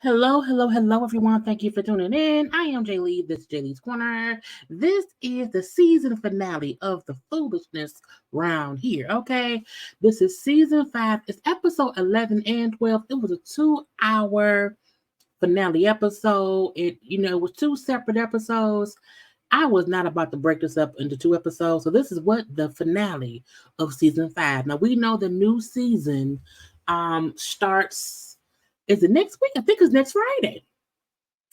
Hello, everyone. Thank you for tuning in. I am Jaylee. This is Jaylee's Corner. This is the season finale of the foolishness round here, okay? This is season 5. It's episode 11 and 12. It was a 2-hour finale episode. It was two separate episodes. I was not about to break this up into two episodes. So this is what the finale of season 5. Now, we know the new season starts, is it next week? I think it's next Friday.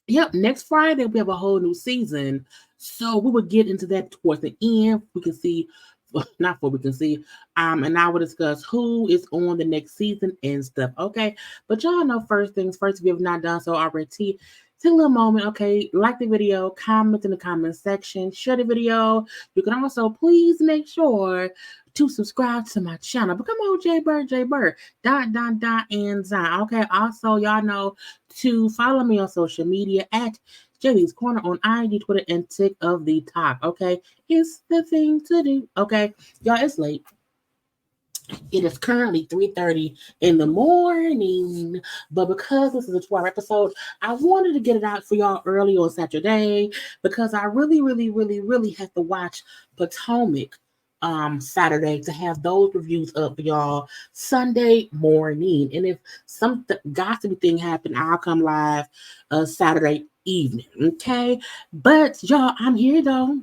Yep, next Friday we have a whole new season. So we will get into that towards the end. We can see, well, not what we can see. And I will discuss who is on the next season and stuff. Okay. But y'all know first things first, if you have not done so already, take a little moment, okay? Like the video, comment in the comment section, share the video. You can also please make sure to subscribe to my channel. But come on, JayBird, and Zine. Okay, also, y'all know to follow me on social media at JayLeesCorner on IG, Twitter, and Tick of the Talk. Okay, it's the thing to do. Okay, y'all, it's late. It is currently 3:30 in the morning, but because this is a 2-hour episode, I wanted to get it out for y'all early on Saturday because I really have to watch Potomac Saturday to have those reviews up for y'all Sunday morning. And if some gossipy thing happen, I'll come live Saturday evening. Okay, but y'all, I'm here though.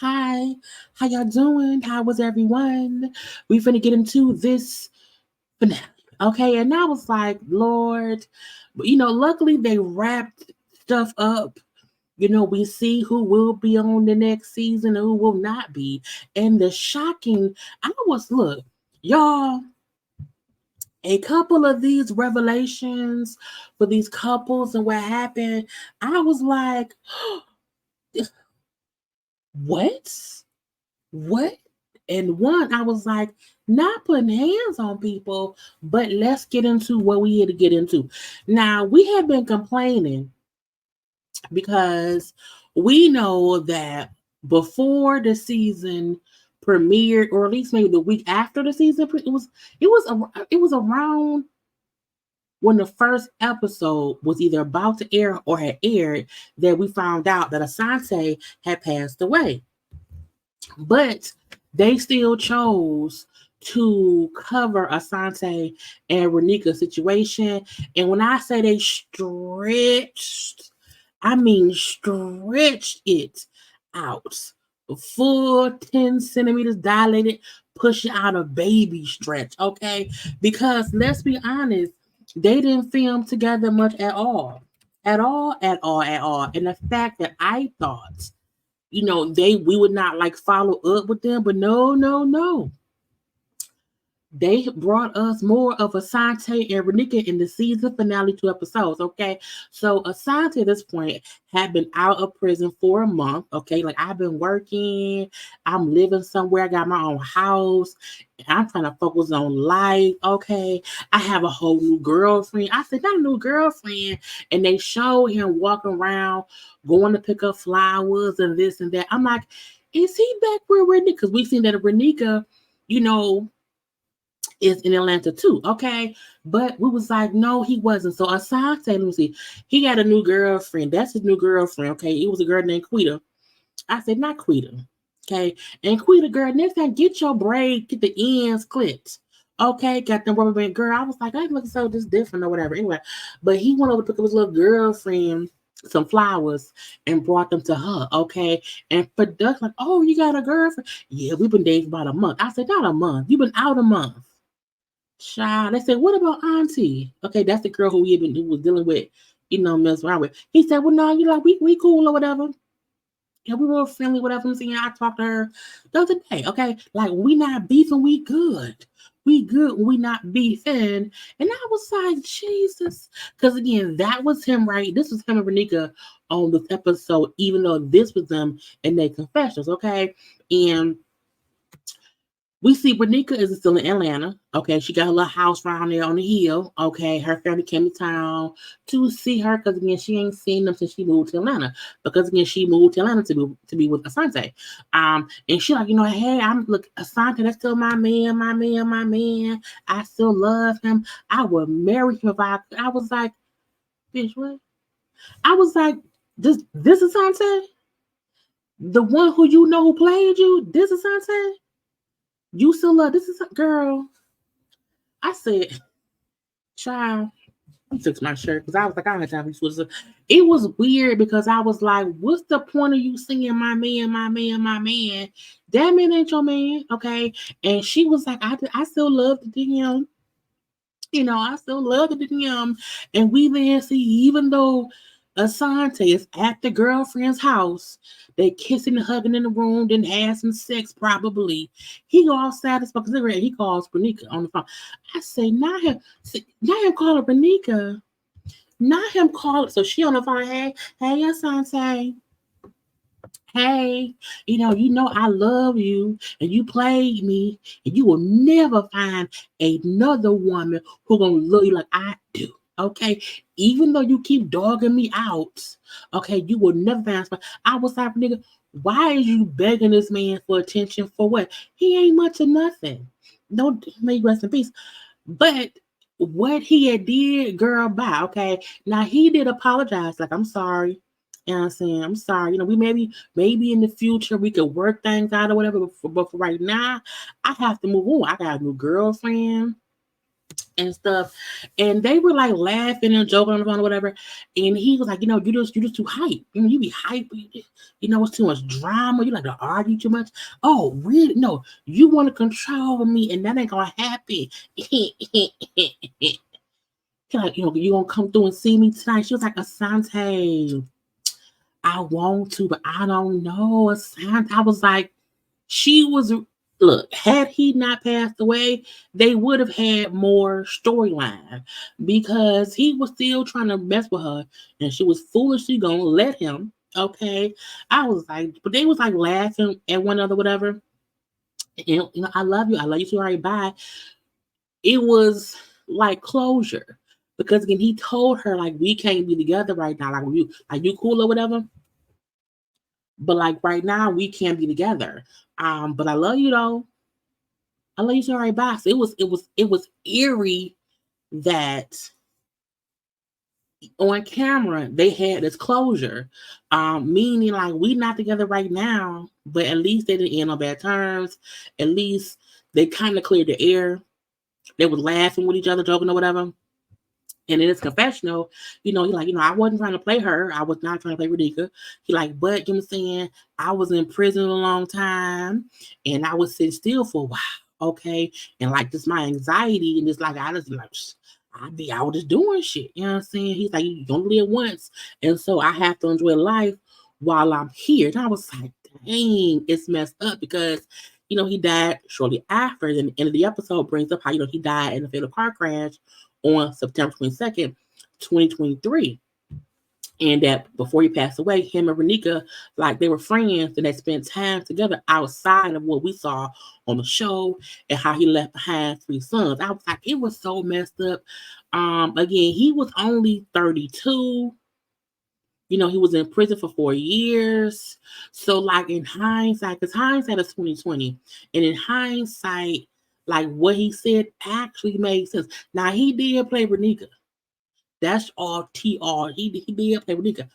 Hi, how y'all doing? How was everyone? We finna get into this finale. Okay, and I was like, Lord, luckily they wrapped stuff up. We see who will be on the next season and who will not be. And the shocking, look, y'all, a couple of these revelations for these couples and what happened, I was like, what? What? And one, I was like, not putting hands on people, but let's get into what we had to get into. Now, we have been complaining because we know that before the season premiered, or at least maybe the week after the season, it was around when the first episode was either about to air or had aired that we found out that Asante had passed away. But they still chose to cover Asante and Renika's situation. And when I say they stretched, I mean stretched it out. Full 10 centimeters dilated, pushing out a baby stretch, okay? Because let's be honest, they didn't film together much at all. At all. And the fact that I thought we would not like follow up with them, but no. They brought us more of Asante and Renika in the season finale 2 episodes, okay? So Asante at this point had been out of prison for a month, okay? Like I've been working, I'm living somewhere, I got my own house, I'm trying to focus on life, okay? I have a whole new girlfriend. I said, not a new girlfriend. And they show him walking around, going to pick up flowers and this and that. I'm like, is he back with Renika? Because we've seen that Renika, is in Atlanta too, okay? But we was like, no, he wasn't. So Asante, let me see, he had a new girlfriend. That's his new girlfriend, okay? It was a girl named Quita. I said, not Quita, okay? And Quita, girl, next time, get your braid, get the ends clipped. Okay, got them rubber band, girl. I was like, I look so just different or whatever. Anyway, but he went over to pick up his little girlfriend some flowers and brought them to her, okay? And for Duck, like, oh, you got a girlfriend? Yeah, we've been dating for about a month. I said, not a month. You've been out a month. Child, they said, what about Auntie? Okay, that's the girl who was dealing with, messing around with. He said, well, no, we cool or whatever. Yeah, we were friendly, whatever. I'm saying, I talked to her the other day. Okay, like we not beefing, we good. We good, we not beefing. And I was like, Jesus, because again, that was him, right? This was him and Renika on this episode, even though this was them in their confessions. Okay, and we see Renika is still in Atlanta. Okay, she got a little house around there on the hill. Okay, her family came to town to see her because again, she ain't seen them since she moved to Atlanta. Because again, she moved to Atlanta to be with Asante. And she like, hey, look, Asante, that's still my man. I still love him. I would marry him if I was like, bitch, what? I was like, this is Asante? The one who you know who played you? This is Asante? You still love this is girl. I said, child, I took my shirt because I was like, I don't have time for this. It was weird because I was like, what's the point of you singing my man, my man, my man? That man ain't your man, okay? And she was like, I still love the DM. I still love the DM. And we then see, even though Asante is at the girlfriend's house, they kissing and hugging in the room, then having sex probably. He go all satisfied because he calls Bernica on the phone. I say, not him calling Bernica. Not him calling. So she on the phone, hey, Asante. Hey, I love you and you played me and you will never find another woman who gonna love you like I do. Okay, even though you keep dogging me out, okay, you will never find somebody. I was like, nigga, why is you begging this man for attention for what? He ain't much of nothing. Don't make rest in peace. But what he had did, girl, bye. Okay, now he did apologize. Like, I'm sorry. You know what I'm saying? I'm sorry. We maybe in the future we could work things out or whatever. But for right now, I have to move on. I got a new girlfriend and stuff. And they were like laughing and joking on the phone or whatever. And he was like, you just too hype. You be hype. It's too much drama. You like to argue too much. Oh, really? No, you want to control me, and that ain't gonna happen. Like, you gonna come through and see me tonight? She was like, Asante, I want to, but I don't know. Asante. I was like, look, had he not passed away, they would have had more storyline because he was still trying to mess with her and she was foolishly gonna let him. Okay. I was like, but they was like laughing at one another, whatever. And I love you. I love you too. All right, bye. It was like closure. Because again, he told her like we can't be together right now. Like you cool or whatever. But like right now we can't be together. But I love you though. I love you so right back. So it was eerie that on camera they had this closure. Meaning like we not together right now, but at least they didn't end on bad terms. At least they kind of cleared the air. They were laughing with each other, joking or whatever. And in his confessional, he like, I wasn't trying to play her. I was not trying to play Rika. He like, but you know what I'm saying? I was in prison a long time and I was sitting still for a while. Okay. And like this my anxiety and it's like I just like I was just doing shit. You know what I'm saying? He's like, you only live once. And so I have to enjoy life while I'm here. And I was like, dang, it's messed up because he died shortly after. And the end of the episode brings up how, he died in a fatal car crash on September 22nd, 2023. And that before he passed away, him and Renika, like they were friends and they spent time together outside of what we saw on the show and how he left behind 3 sons. I was like, it was so messed up. Again, he was only 32. He was in prison for 4 years. So like in hindsight, because hindsight is 2020. And in hindsight, like what he said actually made sense. Now he did play Renika. That's all TR. He did play Renika.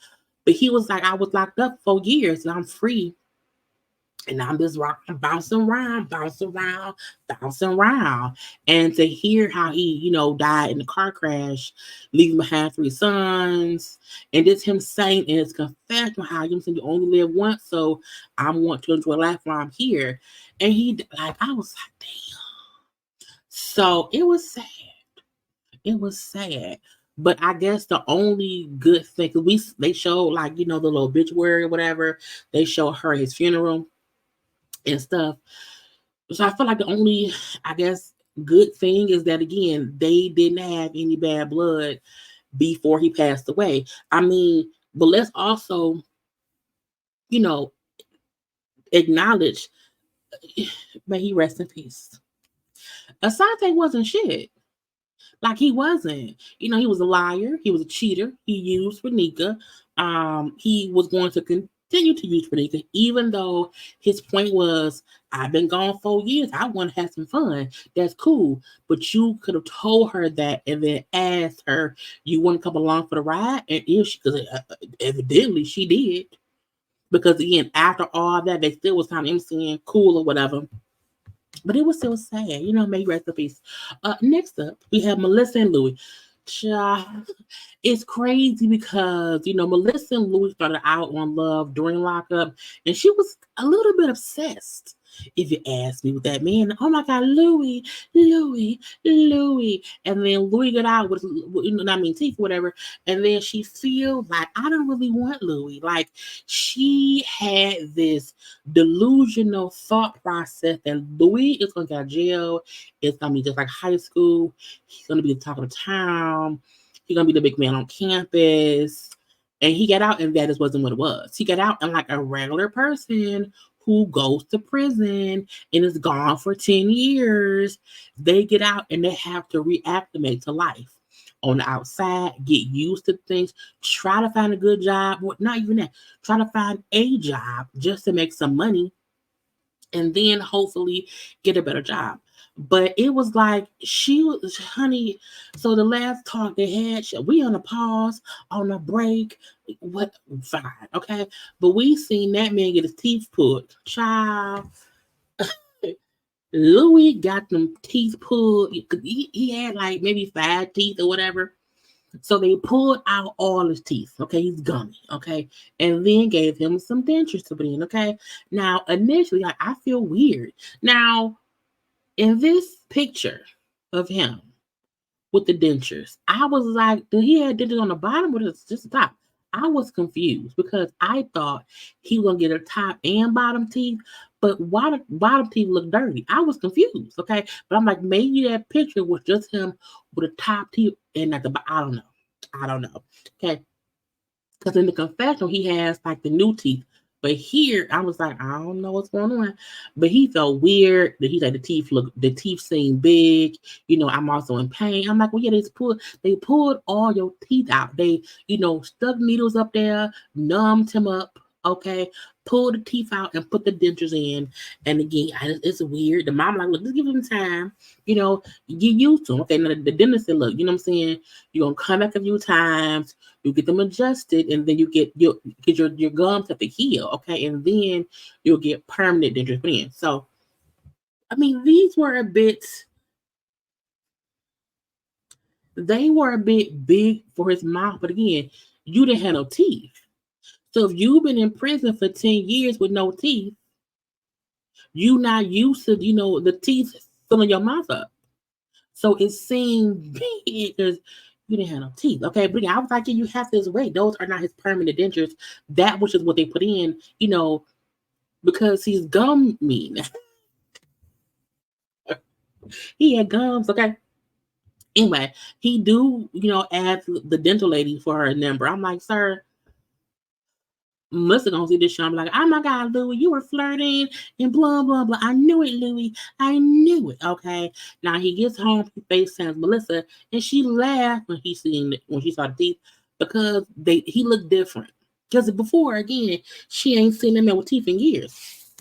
But he was like, I was locked up for years and I'm free. And I'm just rocking, bouncing around. And to hear how he, died in the car crash, leaving behind 3 sons, and just him saying in his confession how you only live once, so I want to enjoy life while I'm here. And he, like, I was like, damn. So it was sad. But I guess the only good thing, because they showed like, the little obituary or whatever, they showed her his funeral and stuff. So I feel like the only, I guess, good thing is that again, they didn't have any bad blood before he passed away. I mean, but let's also, acknowledge, may he rest in peace. Asante wasn't shit. Like he wasn't. He was a liar. He was a cheater. He used Renika. He was going to continue to use Renika, even though his point was, I've been gone 4 years. I want to have some fun. That's cool. But you could have told her that and then asked her, you want to come along for the ride? And if she, because evidently she did. Because again, after all that, they still was kind of emceeing cool or whatever. But it was still sad, may rest in peace. Next up, we have Melissa and Louis. It's crazy because Melissa and Louis started out on Love during Lockup, and she was a little bit obsessed, if you ask me, with that man. Oh my God, Louis, Louis, Louis, and then Louis got out with teeth, whatever, and then she feels like I don't really want Louis. Like she had this delusional thought process that Louis is going to get jail. It's going to be just like high school. He's going to be the talk of the town. He's going to be the big man on campus. And he got out, and that just wasn't what it was. He got out and like a regular person who goes to prison and is gone for 10 years. They get out and they have to reacclimate to life on the outside, get used to things, try to find a good job. Not even that. Try to find a job just to make some money and then hopefully get a better job. But it was like she was, honey. So the last talk they had, we on a pause, on a break. What? Fine, okay. But we seen that man get his teeth pulled. Child, Louis got them teeth pulled. He had like maybe 5 teeth or whatever. So they pulled out all his teeth. Okay, he's gummy. Okay, and then gave him some dentures to put in. Okay, now initially, like, I feel weird. Now, in this picture of him with the dentures, I was like, did he have dentures on the bottom or just the top? I was confused because I thought he was gonna get a top and bottom teeth, but why the bottom teeth look dirty? I was confused. Okay, but I'm like, maybe that picture was just him with a top teeth and at the bottom. I don't know. Okay, because in the confessional he has like the new teeth. But here, I was like, I don't know what's going on. But he felt weird. That He's like, the teeth seem big. I'm also in pain. I'm like, well, yeah, they pulled all your teeth out. They, stuck needles up there, numbed him up. Okay, pulled the teeth out and put the dentures in. And again, it's weird. The mom like, look, just give him time. Get used to him. Okay, now the dentist said, look, I'm saying? You're gonna come back a few times. You get them adjusted, and then you get your gums have to heal, okay, and then you'll get permanent dentures put in. So, I mean, they were a bit big for his mouth, but again, you didn't have no teeth. So if you've been in prison for 10 years with no teeth, you not used to, the teeth filling your mouth up. So it seemed big because you didn't have no teeth. Okay, but I was like, yeah, you have this weight. Those are not his permanent dentures. That which is what they put in, because he's gummy. He had gums, okay. Anyway, he do, ask the dental lady for her number. I'm like, sir, Melissa gonna see this show. I'm like, oh my God, Louis, you were flirting and blah blah blah. I knew it, Louis. I knew it. Okay. Now he gets home, he FaceTimes Melissa, and she laughed when she saw the teeth because he looked different. Because before, again, she ain't seen that man with teeth in years.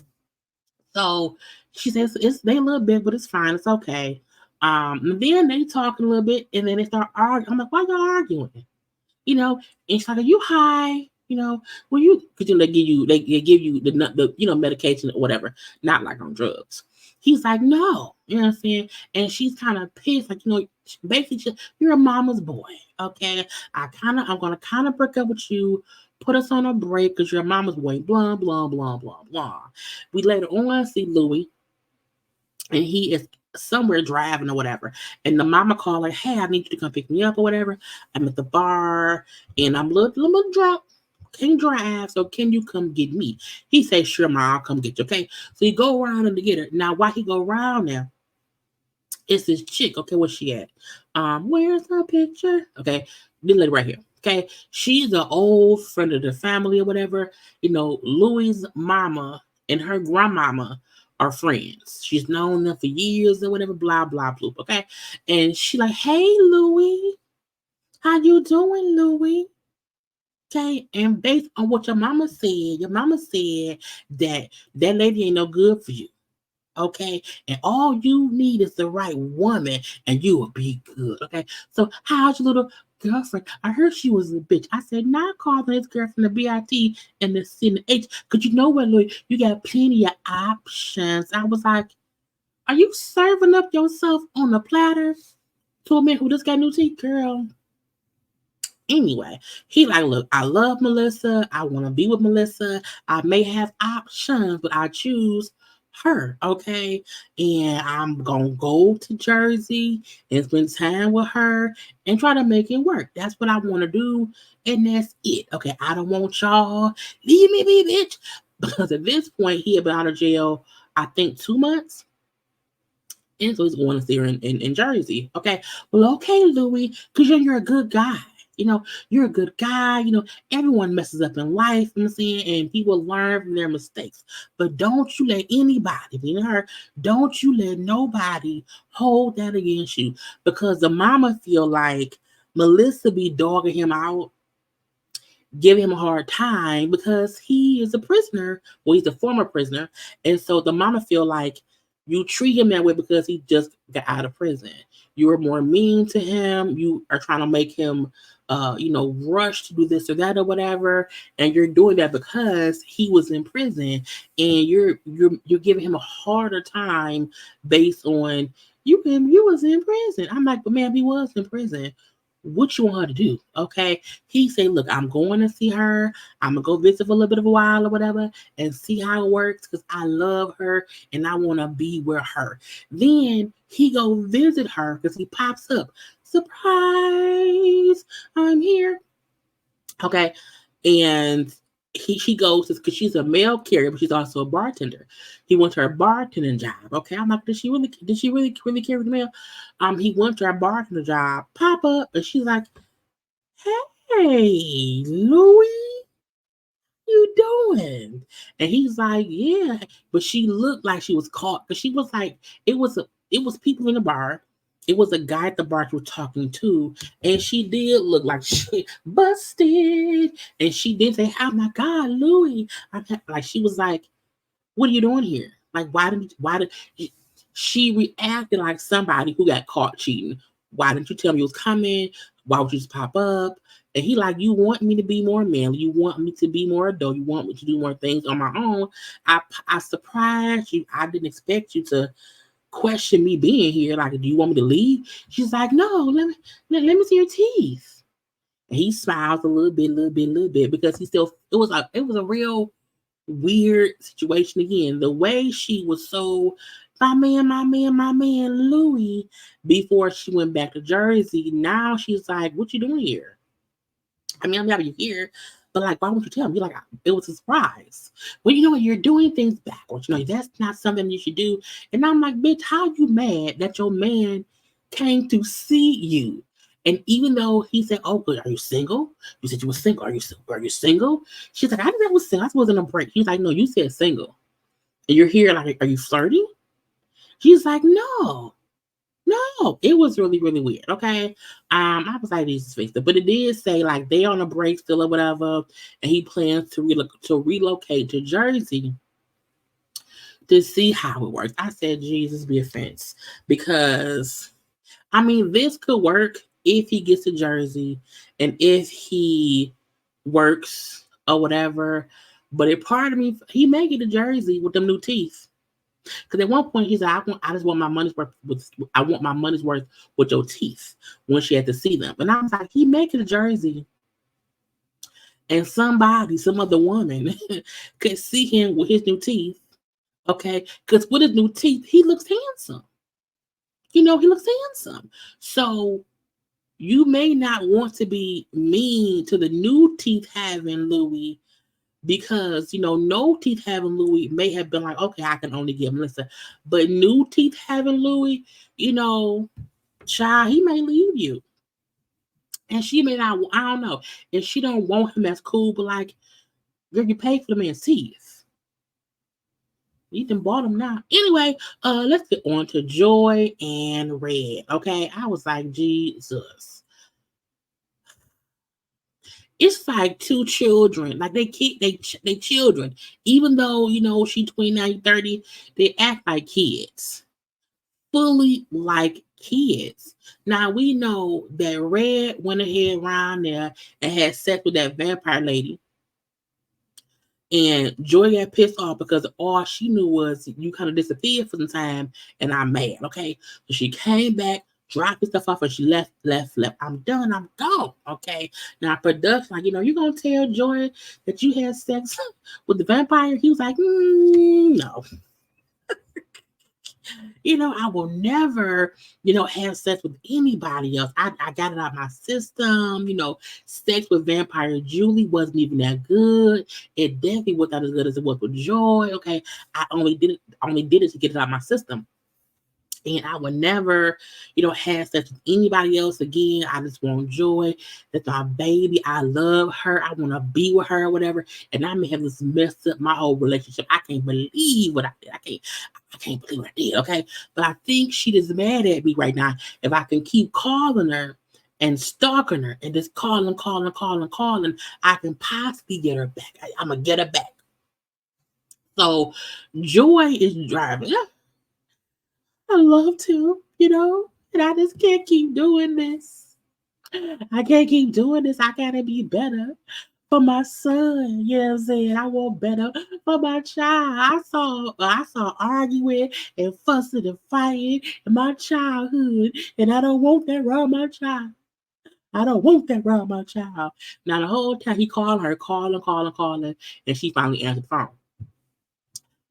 So she says they a little bit, but it's fine. It's okay. And then they talking a little bit, and then they start arguing. I'm like, why y'all arguing? And she's like, are you high? Well, because they give you the medication or whatever, not like on drugs. He's like, no, you know what I'm saying? And she's kind of pissed, like, basically, you're a mama's boy, okay? I'm gonna kind of break up with you, put us on a break because you're a mama's boy, blah blah blah blah blah. We later on see Louis, and he is somewhere driving or whatever. And the mama called like, hey, I need you to come pick me up or whatever. I'm at the bar and I'm a little drunk. Can't drive, so can you come get me? He says, sure, ma, I'll come get you. Okay. So you go around and get her. Now, why he go around now? It's this chick. Okay, where's she at? Where's her picture? Okay, this lady right here. Okay, she's an old friend of the family or whatever. Louis' mama and her grandmama are friends. She's known them for years or whatever, blah, blah, blah. Okay. And she like, hey, Louis, how you doing, Louis? Okay, and based on what your mama said that that lady ain't no good for you. Okay, and all you need is the right woman, and you will be good. Okay, so how's your little girlfriend? I heard she was a bitch. I said, not calling this girlfriend the BIT and the C and the H, because you know what, Louis, you got plenty of options. I was like, are you serving up yourself on a platter to a man who just got new teeth, girl? Anyway, he like, look, I love Melissa. I want to be with Melissa. I may have options, but I choose her. Okay. And I'm going to go to Jersey and spend time with her and try to make it work. That's what I want to do. And that's it. Okay. I don't want y'all. Leave me be, bitch. Because at this point, he had been out of jail, I think 2 months. And so he's going to see her in Jersey. Okay. Well, okay, Louis, because you're a good guy. You know, you're a good guy. You know, everyone messes up in life, you know what I'm saying? And people learn from their mistakes. But don't you let anybody, you know her, don't you let nobody hold that against you. Because the mama feel like Melissa be dogging him out, giving him a hard time because he is a prisoner. Well, he's a former prisoner. And so the mama feel like you treat him that way because he just got out of prison. You are more mean to him. You are trying to make him rush to do this or that or whatever. And you're doing that because he was in prison, and you're giving him a harder time based on you was in prison. I'm like, but man, he was in prison. What you want her to do? Okay. He said, look, I'm going to see her. I'm gonna go visit for a little bit of a while or whatever and see how it works because I love her and I want to be with her. Then he go visit her because he pops up. Surprise! I'm here. Okay. And she goes because she's a mail carrier, but she's also a bartender. He went to her bartending job. Okay. I'm like, did she really carry the mail? He went to her bartender job, pop up, and she's like, hey, Louis, you doing? And he's like, yeah. But she looked like she was caught because she was like, it was people in the bar. It was a guy at the bar she was talking to, and she did look like she busted. And she did say, "Oh my God, Louis!" Like she was like, "What are you doing here? Like, why did?" She reacted like somebody who got caught cheating. Why didn't you tell me you was coming? Why would you just pop up? And he like, you want me to be more manly. You want me to be more adult. You want me to do more things on my own. I surprised you. I didn't expect you to question me being here. Like, do you want me to leave? She's like, no, let me see your teeth. And he smiles a little bit because he still it was a real weird situation again. The way she was so my man, Louis, before she went back to Jersey. Now she's like, what you doing here? I mean, I'm happy you're here, but like, why won't you tell me? You're like, it was a surprise. Well, you know what? You're doing things backwards. You know, that's not something you should do. And I'm like, bitch, how you mad that your man came to see you? And even though he said, oh, good, are you single? You said you were single. Are you single? She's like, I didn't know I was single. I wasn't a break. He's like, no, you said single. And you're here, like, are you flirting? She's like, no. No, it was really, really weird. Okay. I was like, Jesus fixed it. But it did say like they on a break still or whatever, and he plans to relocate to Jersey to see how it works. I said, Jesus be offense. Because I mean, this could work if he gets to Jersey and if he works or whatever. But it part of me, he may get to Jersey with them new teeth. Because at one point he said, I just want my money's worth with your teeth when she had to see them. And I was like, he make it a Jersey and some other woman could see him with his new teeth. Okay. Because with his new teeth, he looks handsome. You know, he looks handsome. So you may not want to be mean to the new teeth having Louis because no teeth having Louis may have been like, okay, I can only give Melissa, but new teeth having Louis, child, he may leave you, and she may not. I don't know, and she don't want him as cool, but like, girl, you pay for the man's teeth. You can bought them now. Anyway, let's get on to Joy and Red. Okay, I was like, Jesus. It's like two children, like they children. Even though she's 29, 30, they act like kids, fully like kids. Now we know that Red went ahead around there and had sex with that vampire lady. And Joy got pissed off because all she knew was you kind of disappeared for some time and I'm mad, okay? So she came back, dropped his stuff off, and she left. I'm done, I'm gone, okay? Now, production, like, you gonna tell Joy that you had sex with the vampire? He was like, no. I will never, have sex with anybody else. I got it out of my system. Sex with Vampire Julie wasn't even that good. It definitely was not as good as it was with Joy. Okay. I only did it to get it out of my system. And I would never, have sex with anybody else again. I just want Joy. That's my baby. I love her. I want to be with her or whatever. And I may have just messed up my whole relationship. I can't believe what I did. I can't believe what I did. Okay. But I think she is mad at me right now. If I can keep calling her and stalking her and just calling, I can possibly get her back. I'm going to get her back. So Joy is driving. I love to, and I just can't keep doing this. I can't keep doing this. I gotta be better for my son. You know what I'm saying? I want better for my child. I saw arguing and fussing and fighting in my childhood, and I don't want that around my child. I don't want that around my child. Now the whole time he called her, calling, and she finally answered the phone.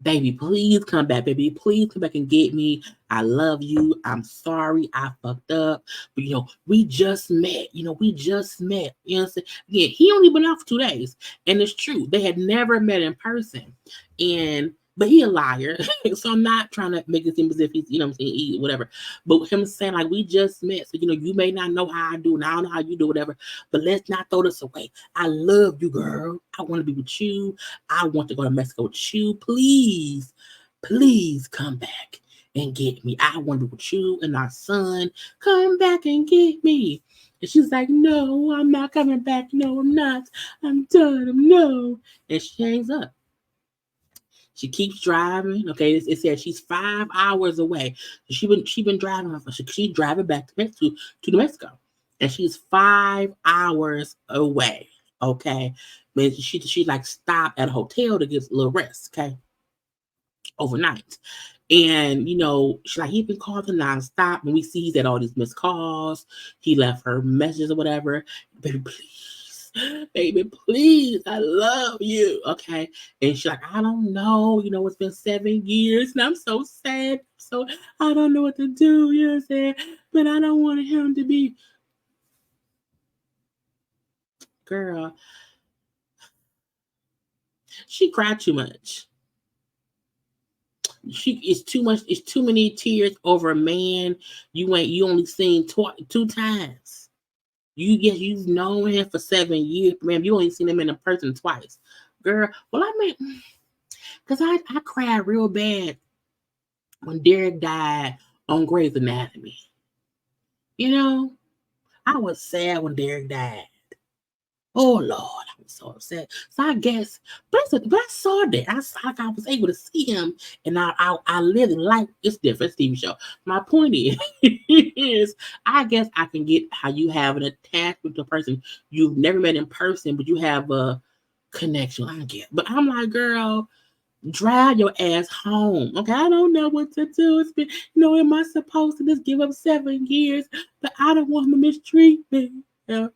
Baby, please come back. Baby, please come back and get me. I love you. I'm sorry I fucked up. But, we just met. We just met. You know what I'm saying? Yeah, he only been out for 2 days. And it's true. They had never met in person. But he a liar. So I'm not trying to make it seem as if he's, what I'm saying, whatever. But him saying, like, we just met. So, you may not know how I do, and I don't know how you do, whatever. But let's not throw this away. I love you, girl. I want to be with you. I want to go to Mexico with you. Please come back and get me. I want to be with you and our son. Come back and get me. And she's like, no, I'm not coming back. No, I'm not. I'm done. No. And she hangs up. She keeps driving. Okay, it says she's 5 hours away. She been driving. She's driving back to New Mexico, and she's 5 hours away. Okay, but she like stopped at a hotel to get a little rest. Okay, overnight. And she's like, he been calling nonstop, and we see he's at all these missed calls. He left her messages or whatever. Baby, please, I love you. Okay. And she's like, I don't know. It's been 7 years and I'm so sad. So I don't know what to do. You know what I'm saying? But I don't want him to be. Girl, she cried too much. It's too much. It's too many tears over a man you only seen 2 times. You've known him for 7 years, man. You only seen him in person twice, girl. Well, I mean, because I cried real bad when Derek died on Grey's Anatomy. I was sad when Derek died. Oh Lord, I was so upset. So I guess, but I saw that. I was able to see him, and I lived life. It's different, TV show. My point is, I guess I can get how you have an attachment to a person you've never met in person, but you have a connection. I get, but I'm like, girl, drive your ass home. Okay, I don't know what to do. It's been, am I supposed to just give up 7 years? But I don't want him to mistreat me. Yeah.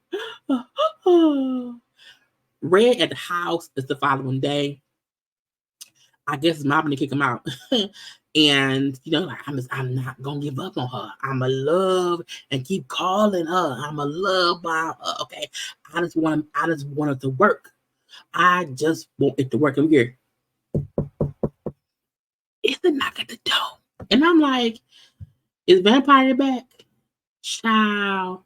Red at the house is the following day. I guess his mom gonna kick him out. And like, I'm not gonna give up on her. I'ma love and keep calling her. I'ma love by her. Okay. I just want it to work. I just want it to work. I'm here. It's the knock at the door. And I'm like, is Vampire back? Child.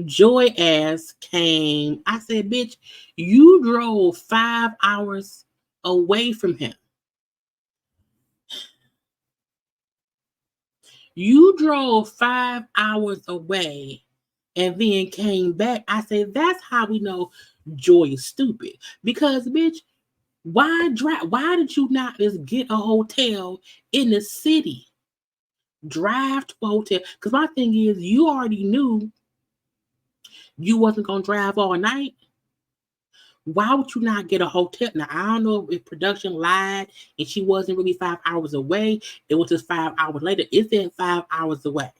Joy ass came. I said, bitch, you drove 5 hours away from him. You drove 5 hours away and then came back. I said, that's how we know Joy is stupid. Because, bitch, why did you not just get a hotel in the city? Drive to a hotel. Because my thing is, you already knew you wasn't going to drive all night. Why would you not get a hotel? Now, I don't know if production lied and she wasn't really 5 hours away. It was just 5 hours later. It's then 5 hours away.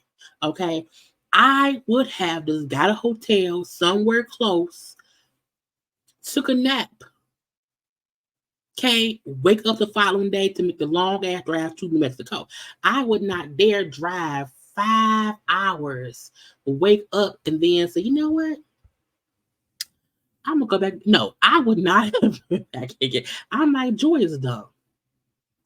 Okay. I would have just got a hotel somewhere close, took a nap. Okay. Wake up the following day to make the long ass drive to New Mexico. I would not dare drive 5 hours, wake up, and then say, you know what? I'm gonna go back. No, I would not have been back again. I'm like, Joy is dumb.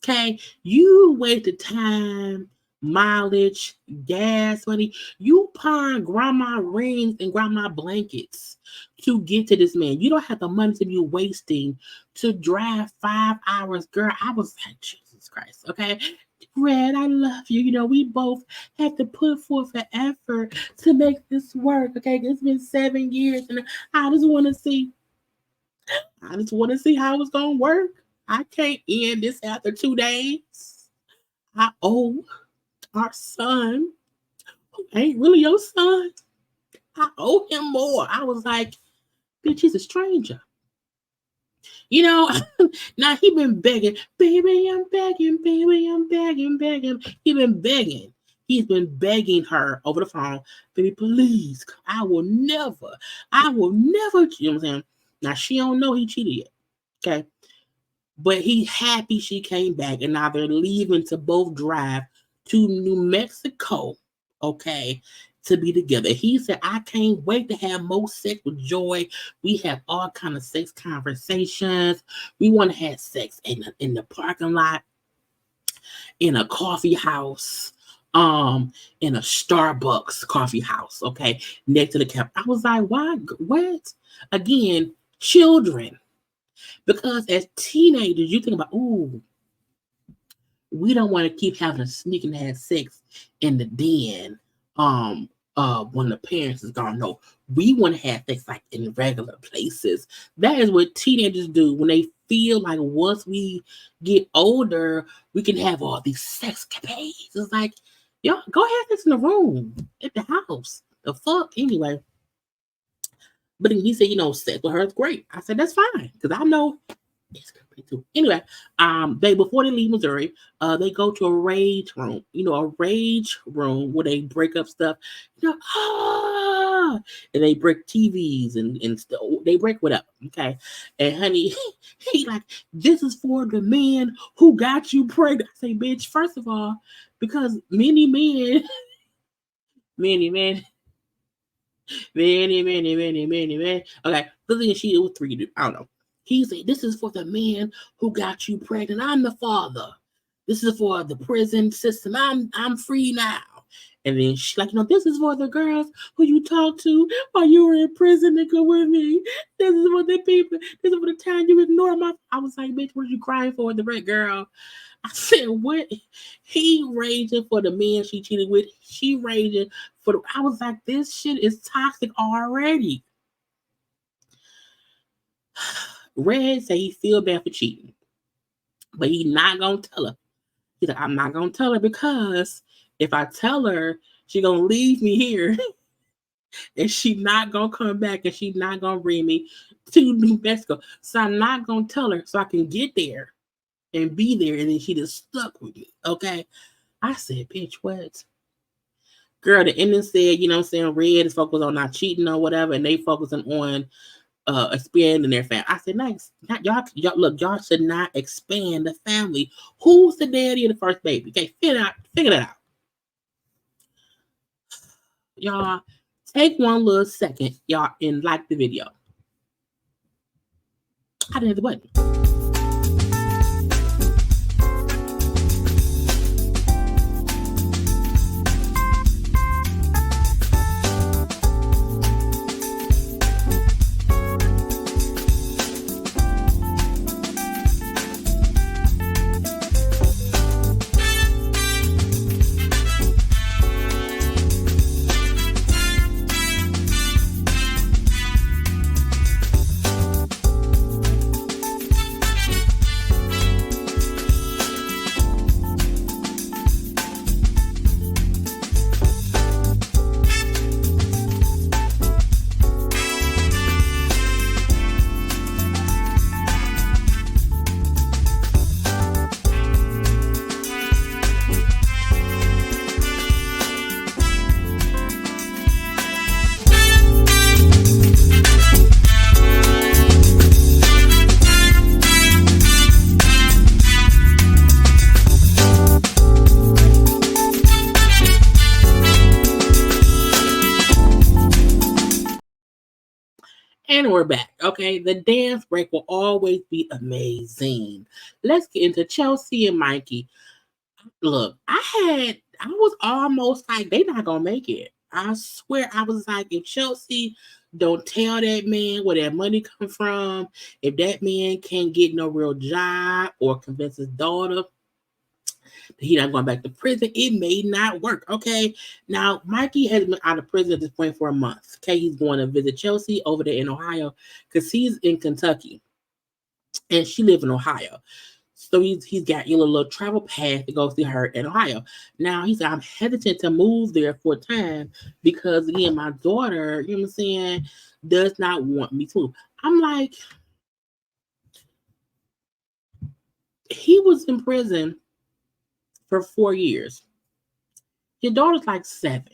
Okay, you wasted time, mileage, gas money. You pawn grandma rings and grandma blankets to get to this man. You don't have the money to be wasting to drive 5 hours, girl. I was like, Jesus Christ. Okay, Red, I love you. You know, we both have to put forth an effort to make this work. Okay, it's been 7 years, and I just want to see how it's gonna work. I can't end this after 2 days. I owe our son, who ain't really your son, I owe him more. I was like, bitch, he's a stranger. You know, now he been begging, baby, I'm begging, baby, I'm begging. He been begging. He's been begging her over the phone, baby, please, I will never, you know what I'm saying? Now, she don't know he cheated yet, okay? But he happy she came back, and now they're leaving to both drive to New Mexico, okay, to be together. He said, I can't wait to have more sex with Joy. We have all kind of sex conversations. We want to have sex in the parking lot, in a coffee house, in a Starbucks coffee house, okay, next to the camp. I was like, why? What? Again, children. Because as teenagers, you think about, ooh, we don't want to keep having a sneak and have sex in the den when the parents is gone. No, we want to have sex like in regular places. That is what teenagers do when they feel like once we get older, we can have all these sex capades. It's like, y'all go have sex in the room, at the house. The fuck? Anyway. But he said, you know, sex with her is great. I said, that's fine. Because I know it's great too. Anyway, before they leave Missouri, they go to a rage room. You know, a rage room where they break up stuff. You know, and they break TVs and stuff. They break whatever. Okay. And honey, he like, this is for the man who got you pregnant. I say, bitch, first of all, because many men. Okay, the thing is, it was 3. I don't know. He said, this is for the man who got you pregnant. I'm the father. This is for the prison system. I'm free now. And then she's like, you know, this is for the girls who you talked to while you were in prison to go with me. This is for the people. This is for the time you ignore my. I was like, bitch, what are you crying for, the red girl? I said, what? He raging for the man she cheated with. She raging for the. I was like, this shit is toxic already. Red say he feel bad for cheating, but he not gonna tell her. He's like, I'm not gonna tell her because if I tell her, she gonna leave me here, and she not gonna come back, and she not gonna bring me to New Mexico. So I'm not gonna tell her so I can get there and be there, and then she just stuck with me. Okay, I said, bitch, what? Girl, the ending said, you know what I'm saying, Red is focused on not cheating or whatever, and they focusing on expanding their family. I said, nice. Y'all look, y'all should not expand the family. Who's the daddy of the first baby? Okay, figure that out. Y'all take one little second, y'all, and like the video. I didn't hit the button. And we're back. Okay, the dance break will always be amazing. Let's get into Chelsea and Mikey. Look, I was almost like they not gonna make it. I swear I was like, if Chelsea don't tell that man where that money come from, if that man can't get no real job or convince his daughter that he not going back to prison, it may not work. Okay. Now Mikey has been out of prison at this point for a month. Okay, he's going to visit Chelsea over there in Ohio because he's in Kentucky and she lives in Ohio. So he's got a little travel pass to go see her in Ohio. Now he said, I'm hesitant to move there for a time because again, my daughter, you know what I'm saying, does not want me to move. I'm like, he was in prison for 4 years. His daughter's like 7,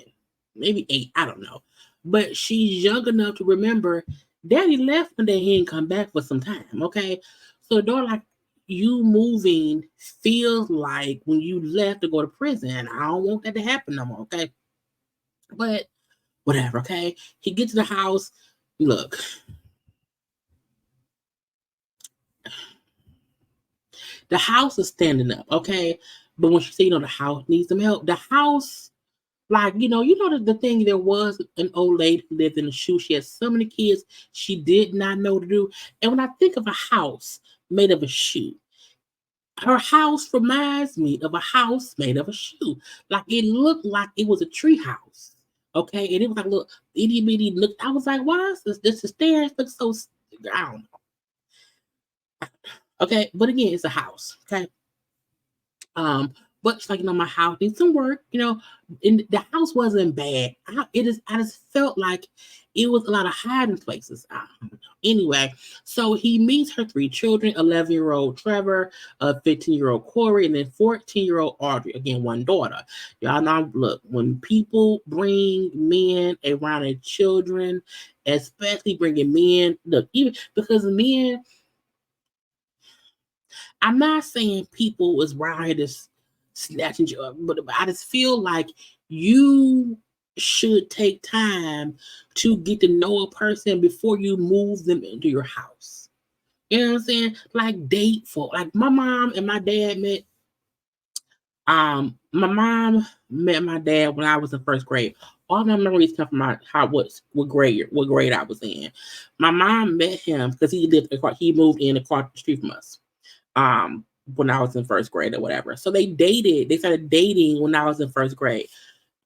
maybe 8, I don't know. But she's young enough to remember daddy left and then he didn't come back for some time, okay? So the daughter like, you moving feels like when you left to go to prison. I don't want that to happen no more, okay? But whatever, okay? He gets to the house. Look, the house is standing up, okay? But when she said, the house needs some help, the house, like, the thing, there was an old lady who lived in a shoe. She had so many kids she did not know to do. And when I think of a house made of a shoe, her house reminds me of a house made of a shoe. Like it looked like it was a tree house. Okay. And it was like a little itty bitty look. I was like, why is this the stairs look so I don't know. Okay, but again, it's a house. Okay. But it's like, my house needs some work, and the house wasn't bad. I just felt like it was a lot of hiding places. Anyway, so he meets her 3 children: 11-year-old Trevor, 15-year-old Corey, and then 14-year-old Audrey. Again, one daughter. Y'all know, look, when people bring men around their children, especially bringing men, look, even because men, I'm not saying people was around here just snatching you up, but I just feel like you should take time to get to know a person before you move them into your house. You know what I'm saying? Like date for like my mom and my dad met. My mom met my dad when I was in first grade. All my memories come from what grade I was in. My mom met him because he moved in across the street from us. When I was in first grade or whatever. So they started dating when I was in first grade.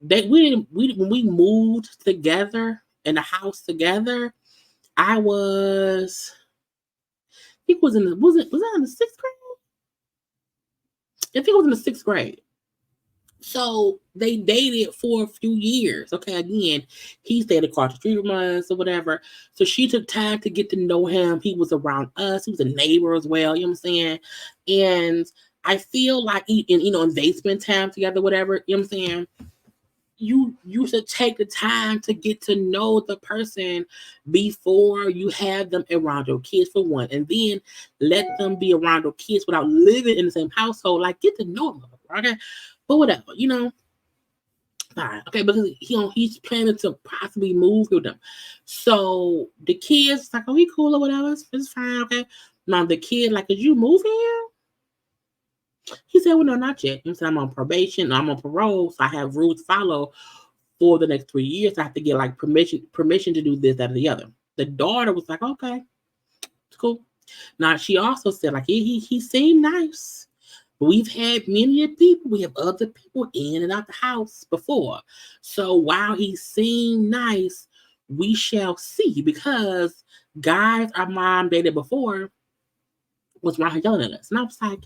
When we moved together in the house together, I think it was that in the 6th grade? I think it was in the 6th grade. So they dated for a few years. Okay, again, he stayed across the street from us or whatever. So she took time to get to know him. He was around us. He was a neighbor as well. You know what I'm saying? And I feel like, and they spend time together, whatever. You know what I'm saying? You should take the time to get to know the person before you have them around your kids, for one, and then let them be around your kids without living in the same household. Like, get to know them, okay? But whatever, fine, okay, because he's planning to possibly move with them. So the kids like, oh, he cool or whatever, it's fine, okay. Now the kid like, did you move here? He said, well, no, not yet. He said, I'm on probation, I'm on parole, so I have rules to follow for the next 3 years. I have to get like permission to do this, that, or the other. The daughter was like, okay, it's cool. Now she also said, like, he seemed nice. We've had many people, we have other people in and out the house before. So while he seemed nice, we shall see, because guys our mom dated before was around her younger than us. And I was like,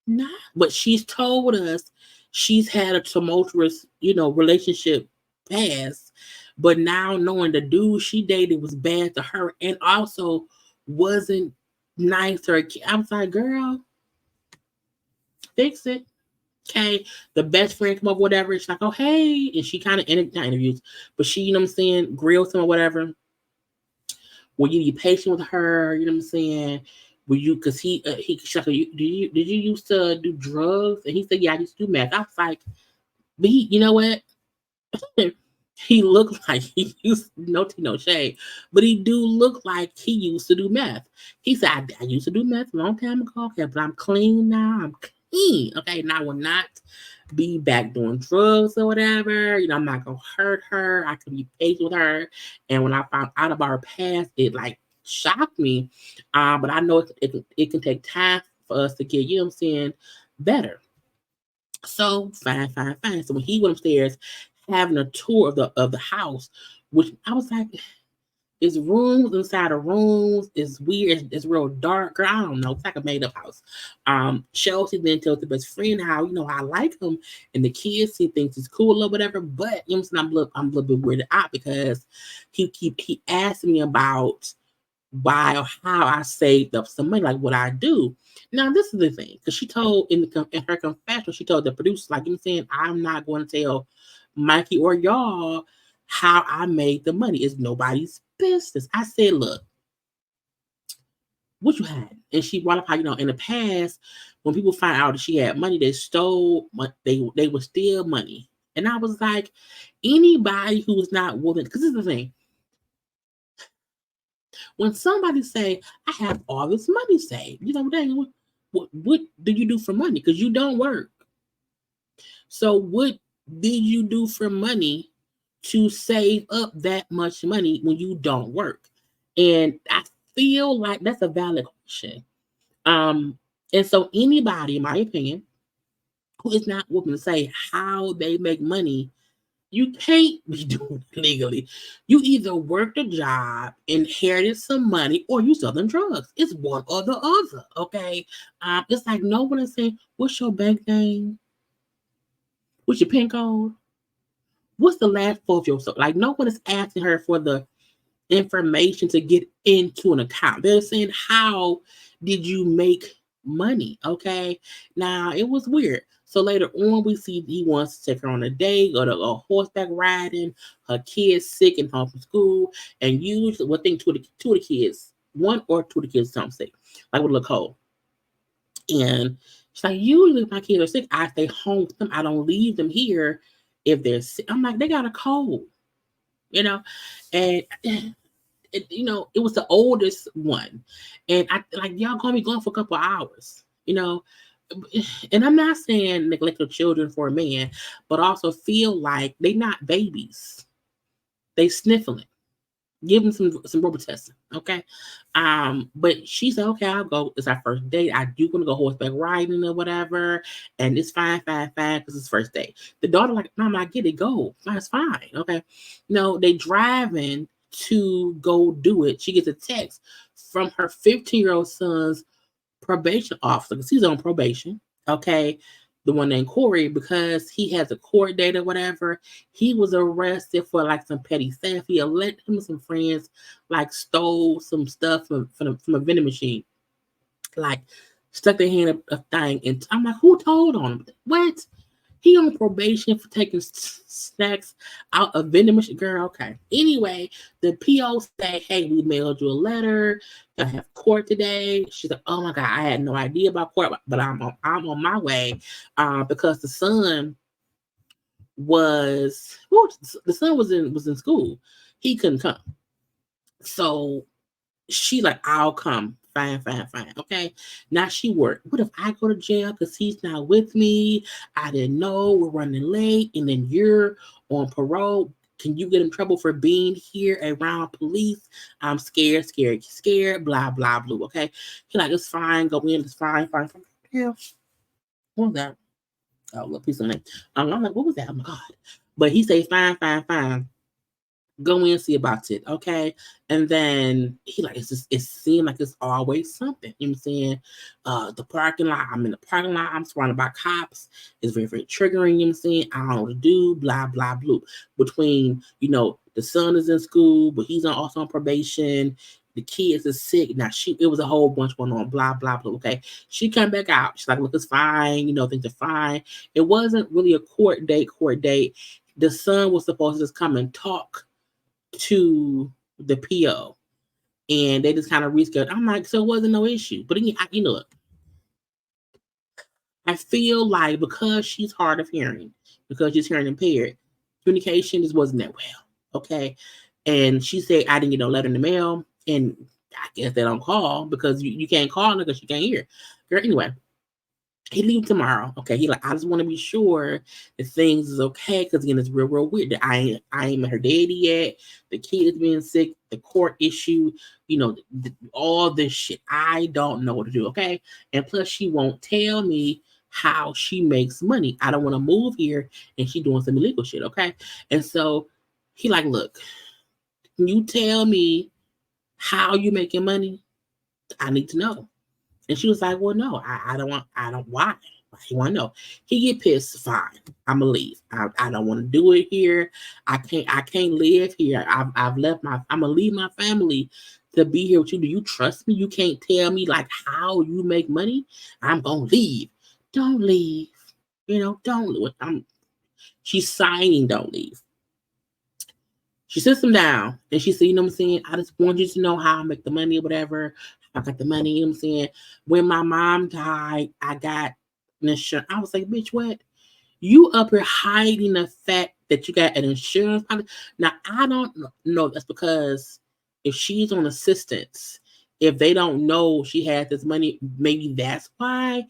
nah. But she's told us she's had a tumultuous, relationship past. But now knowing the dude she dated was bad to her and also wasn't nice to her kid, I was like, girl, fix it. Okay, the best friend come up, whatever. She's like, oh, hey. And she kind of not interviews, but she, you know what I'm saying, grills him or whatever. Will you be patient with her? You know what I'm saying? Will you, because she's like, did you used to do drugs? And he said, yeah, I used to do meth. I was like, but you know what? He looked like he used no shade, but he do look like he used to do meth. He said, I used to do meth a long time ago, okay, but I'm clean now. I'm clean. Okay, and I will not be back doing drugs or whatever. I'm not gonna hurt her. I can be patient with her. And when I found out about her past, it like shocked me. But I know it can take time for us to get, what I'm saying, better. So fine, fine, fine. So when he went upstairs having a tour of the house, which I was like, it's rooms inside of rooms. It's weird. It's real dark. Girl, I don't know. It's like a made up house. Chelsea then tells the best friend how I like him, and the kids he thinks it's cool or whatever. But I'm a little bit weirded out because he asked me about why or how I saved up some money, like what I do. Now this is the thing, because she told in her confession, she told the producer, like saying, I'm not going to tell Mikey or y'all how I made the money. It's nobody's business. I said, look, what you had? And she brought up how in the past when people find out that she had money, they stole. They would steal money, and I was like, anybody who's not willing, because this is the thing. When somebody say, I have all this money saved, dang, what do you do for money? Because you don't work. So what did you do for money to save up that much money when you don't work? And I feel like that's a valid question. And so anybody, in my opinion, who is not willing to say how they make money, you can't be doing it legally. You either worked a job, inherited some money, or you selling drugs. It's one or the other. Okay. It's like no one is saying, what's your bank name? What's your PIN code? What's the last four of your social? Like no one is asking her for the information to get into an account. They're saying, how did you make money? Okay. Now it was weird. So later on, we see he wants to take her on a date, go to a horseback riding, her kids sick and home from school, and usually, well, I think two of the kids, one or two of the kids, some sick, like with Nicole. And she's like, usually if my kids are sick, I stay home with them. I don't leave them here if they're sick. I'm like, they got a cold, and it was the oldest one, and I like y'all gonna be gone for a couple of hours. And I'm not saying neglect your children for a man, but also feel like they not babies. They sniffling. Give them some Robitussin, okay? But she said, okay, I'll go. It's our first date. I do want to go horseback riding or whatever, and it's fine, because it's first date. The daughter like, Mom, I get it. Go, it's fine, okay? No, they driving to go do it. She gets a text from her 15-year-old son's probation officer because he's on probation, okay? The one named Corey, because he has a court date or whatever. He was arrested for like some petty theft. He let him and some friends like stole some stuff from a vending machine, like stuck their hand up a thing. And I'm like, who told on him? What? He on probation for taking snacks out of vending machine. Girl, okay. Anyway, the PO say, hey, we mailed you a letter. I have court today. She's like, oh my God, I had no idea about court, but I'm on my way. Because the son was in school. He couldn't come. So she like, I'll come. Fine. Okay. Now she worked. What if I go to jail because he's not with me? I didn't know we're running late, and then you're on parole. Can you get in trouble for being here around police? I'm scared. Blah blah blah. Okay. He's like, it's fine. Go in. It's fine. Yeah. What was that? Oh, little piece of name. I'm like, what was that? Oh my God. But he says, fine. Go in, see about it, okay? And then he like, it seemed like it's always something. You know what I'm saying? The parking lot, I'm in the parking lot, I'm surrounded by cops. It's very, very triggering, you know what I'm saying? I don't know what to do, blah, blah, blah. Between, the son is in school, but he's also on probation. The kids is sick. Now it was a whole bunch going on, blah, blah, blah. Okay. She came back out. She's like, look, it's fine, things are fine. It wasn't really a court date. The son was supposed to just come and talk to the PO, and they just kind of rescheduled. I'm like, so it wasn't no issue. But again, I feel like because she's hard of hearing, because she's hearing impaired, communication just wasn't that well. Okay. And she said, I didn't get no letter in the mail. And I guess they don't call because you can't call because you can't hear. Girl, anyway, he leave tomorrow. Okay. He like, I just want to be sure that things is okay. Cause again, it's real weird that I ain't met her daddy yet. The kid is being sick, the court issue, all this shit. I don't know what to do. Okay. And plus she won't tell me how she makes money. I don't want to move here and she doing some illegal shit. Okay. And so he like, look, can you tell me how you making money? I need to know. And she was like, well, no, I don't want, why? He want to know. He get pissed, fine. I'm gonna leave. I don't want to do it here. I can't live here. I'm gonna leave my family to be here with you. Do you trust me? You can't tell me like how you make money. I'm gonna leave. Don't leave. Don't. She's signing, don't leave. She sits him down and she said, you know what I'm saying? I just want you to know how I make the money or whatever. I got the money, you know what I'm saying? When my mom died, I got an insurance. I was like, bitch, what? You up here hiding the fact that you got an insurance policy? Now, I don't know. That's because if she's on assistance, if they don't know she has this money, maybe that's why.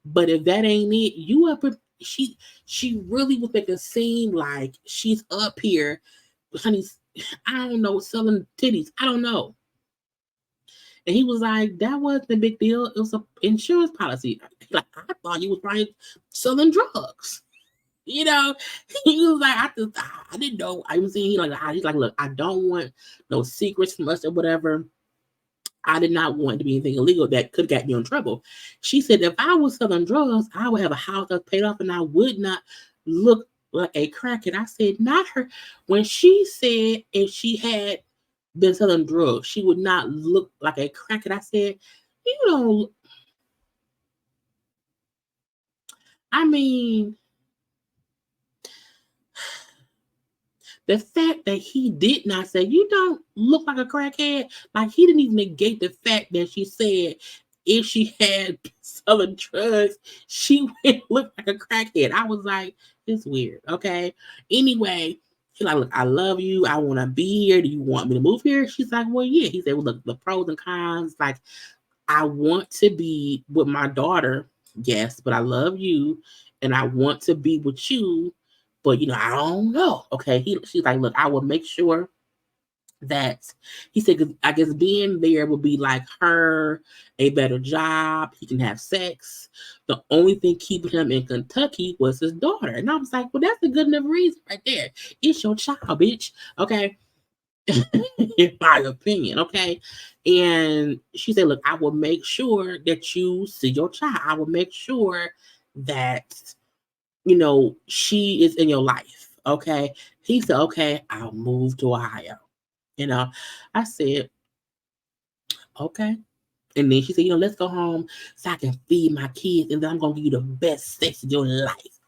But if that ain't it, you up here, she really was making it seem like she's up here, honey, I don't know, selling titties. I don't know. And he was like, that wasn't a big deal. It was an insurance policy. Like, I thought you was probably selling drugs. He was like, I didn't know. I was saying, he's like, look, I don't want no secrets from us or whatever. I did not want to be anything illegal that could get you in trouble. She said, if I was selling drugs, I would have a house that's paid off and I would not look like a crackhead. I said, not her. When she said if she had been selling drugs, she would not look like a crackhead. I said, you don't. I mean, the fact that he did not say, you don't look like a crackhead, like he didn't even negate the fact that she said if she had selling drugs, she would look like a crackhead. I was like, it's weird. Okay. Anyway, she's like, look, I love you. I want to be here. Do you want me to move here? She's like, well, yeah. He said, well, look, the pros and cons. Like, I want to be with my daughter. Yes, but I love you and I want to be with you. But, I don't know. Okay. She's like, look, I will make sure that he said, I guess being there would be like her a better job. He can have sex. The only thing keeping him in Kentucky was his daughter. And I was like, well, that's a good enough reason right there. It's your child, bitch. Okay. In my opinion. Okay. And she said, look, I will make sure that you see your child. I will make sure that, she is in your life. Okay. He said, okay, I'll move to Ohio. I said, okay. And then she said, let's go home so I can feed my kids and then I'm going to give you the best sex of your life.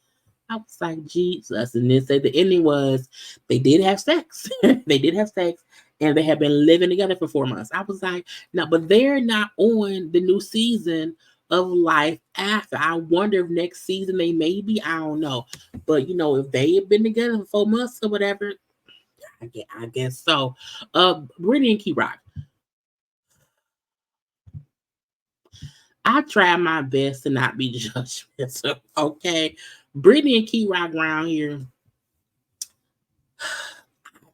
I was like, Jesus. And then said the ending was they did have sex. They did have sex and they have been living together for 4 months. I was like, no, but they're not on the new season of Life After. I wonder if next season they may be. I don't know. But, if they have been together for 4 months or whatever, I guess so. Britney and K-Rock. I try my best to not be judgmental. Okay, Britney and K-Rock around here.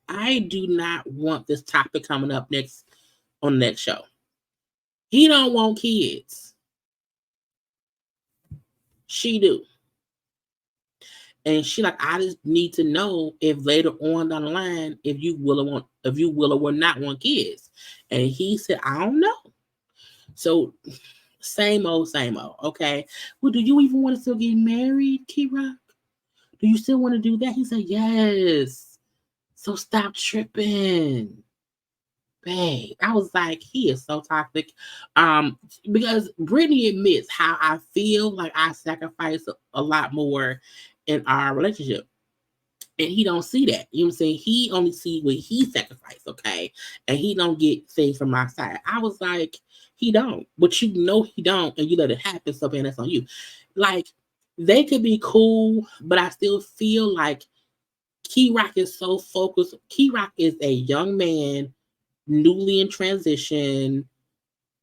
I do not want this topic coming up next on the next show. He don't want kids. She do. And she like, I just need to know if later on down the line, if you will or will not want kids. And he said, I don't know. So same old. Okay. Well, do you even want to still get married, K-Rock? Do you still want to do that? He said, yes. So stop tripping. Babe. I was like, he is so toxic. Because Britney admits how I feel like I sacrifice a lot more in our relationship. And he don't see that. You know what I'm saying? He only see what he sacrificed, okay? And he don't get things from my side. I was like, he don't. But he don't, and you let it happen, so man, that's on you. Like, they could be cool, but I still feel like K-Rock is so focused. K-Rock is a young man, newly in transition,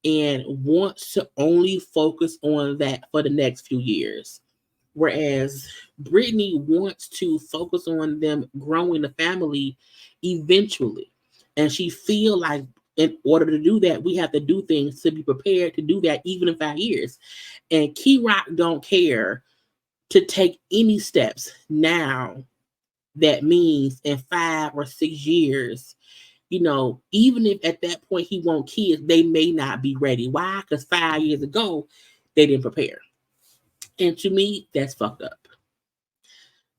and wants to only focus on that for the next few years. Whereas Britney wants to focus on them growing the family eventually. And she feel like in order to do that, we have to do things to be prepared to do that even in 5 years. And K-Rock don't care to take any steps now that means in 5 or 6 years, even if at that point he want kids, they may not be ready. Why? Because 5 years ago, they didn't prepare. And to me, that's fucked up.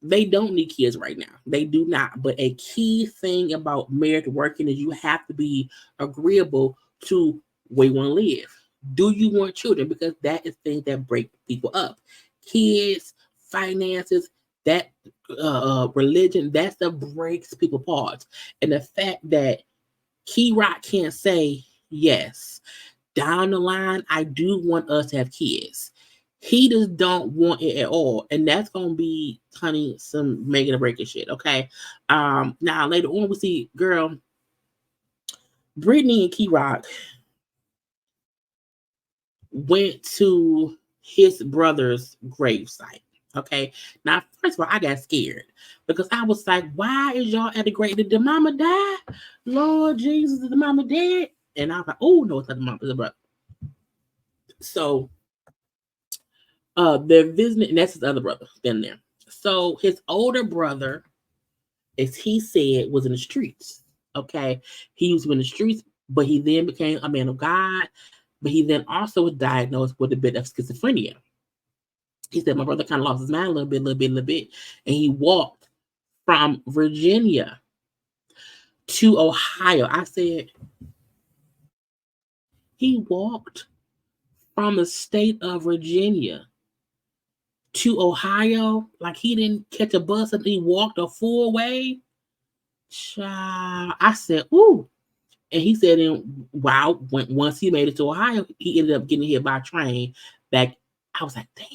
They don't need kids right now. They do not. But a key thing about marriage working is you have to be agreeable to where you want to live. Do you want children? Because that is things that break people up. Kids, finances, that religion, that stuff breaks people apart. And the fact that K-Rock can't say, yes, down the line, I do want us to have kids. He just don't want it at all. And that's gonna be, honey, some making or breaking shit. Okay. Now later on we see, girl, Britney and K-Rock went to his brother's gravesite. Okay. Now, first of all, I got scared because I was like, why is y'all at the grave? Did the mama die? Lord Jesus, did the mama dead? And I was like, oh no, it's not the mama, it's the brother. So they're visiting, and that's his other brother been there. So his older brother, as he said, was in the streets. Okay, he was in the streets, but he then became a man of God. But he then also was diagnosed with a bit of schizophrenia. He said my brother kind of lost his mind a little bit, and he walked from Virginia to Ohio. I said he walked from the state of Virginia to Ohio, like he didn't catch a bus and he walked a full way. Child, I said, ooh. And he said, wow, once he made it to Ohio, he ended up getting hit by a train back. I was like, damn.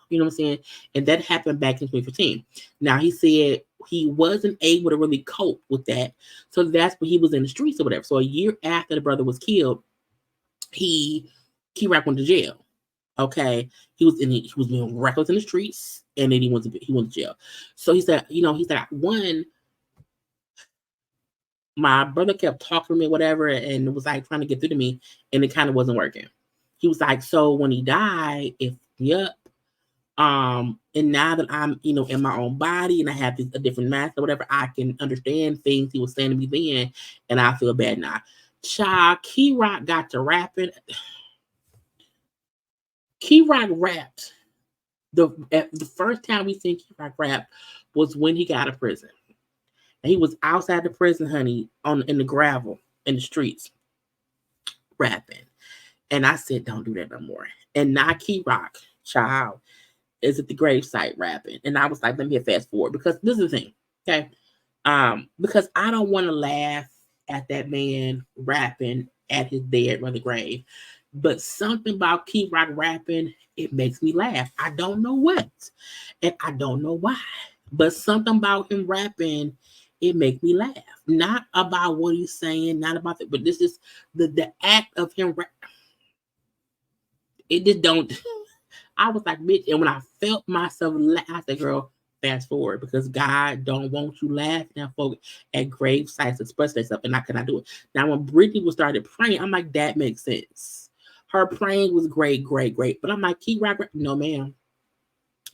You know what I'm saying? And that happened back in 2015. Now, he said he wasn't able to really cope with that. So that's when he was in the streets or whatever. So a year after the brother was killed, K-Rock went to jail. Okay, he was being reckless in the streets, and then he went to jail. So he said, one, my brother kept talking to me, whatever, and it was like trying to get through to me, and it kind of wasn't working. He was like, so when he died, and now that I'm, in my own body and I have a different master, whatever, I can understand things he was saying to me then, and I feel bad now. Child, K-Rock got to rapping. K-Rock rapped. The first time we seen K-Rock rap was when he got out of prison. And he was outside the prison, honey, in the gravel, in the streets, rapping. And I said, don't do that no more. And now K-Rock, child, is at the gravesite rapping. And I was like, let me fast forward because this is the thing, okay? Because I don't want to laugh at that man rapping at his dead brother's grave. But something about K-Rock rapping, it makes me laugh. I don't know what. And I don't know why. But something about him rapping, it makes me laugh. Not about what he's saying, not about it, but this is the act of him rap. It just don't. I was like, bitch. And when I felt myself laugh, I said, girl, fast forward because God don't want you laughing at folk at grave sites express themselves, and I cannot do it. Now, when Britney was started praying, I'm like, that makes sense. Her praying was great. But I'm like, K-Rock, no, ma'am.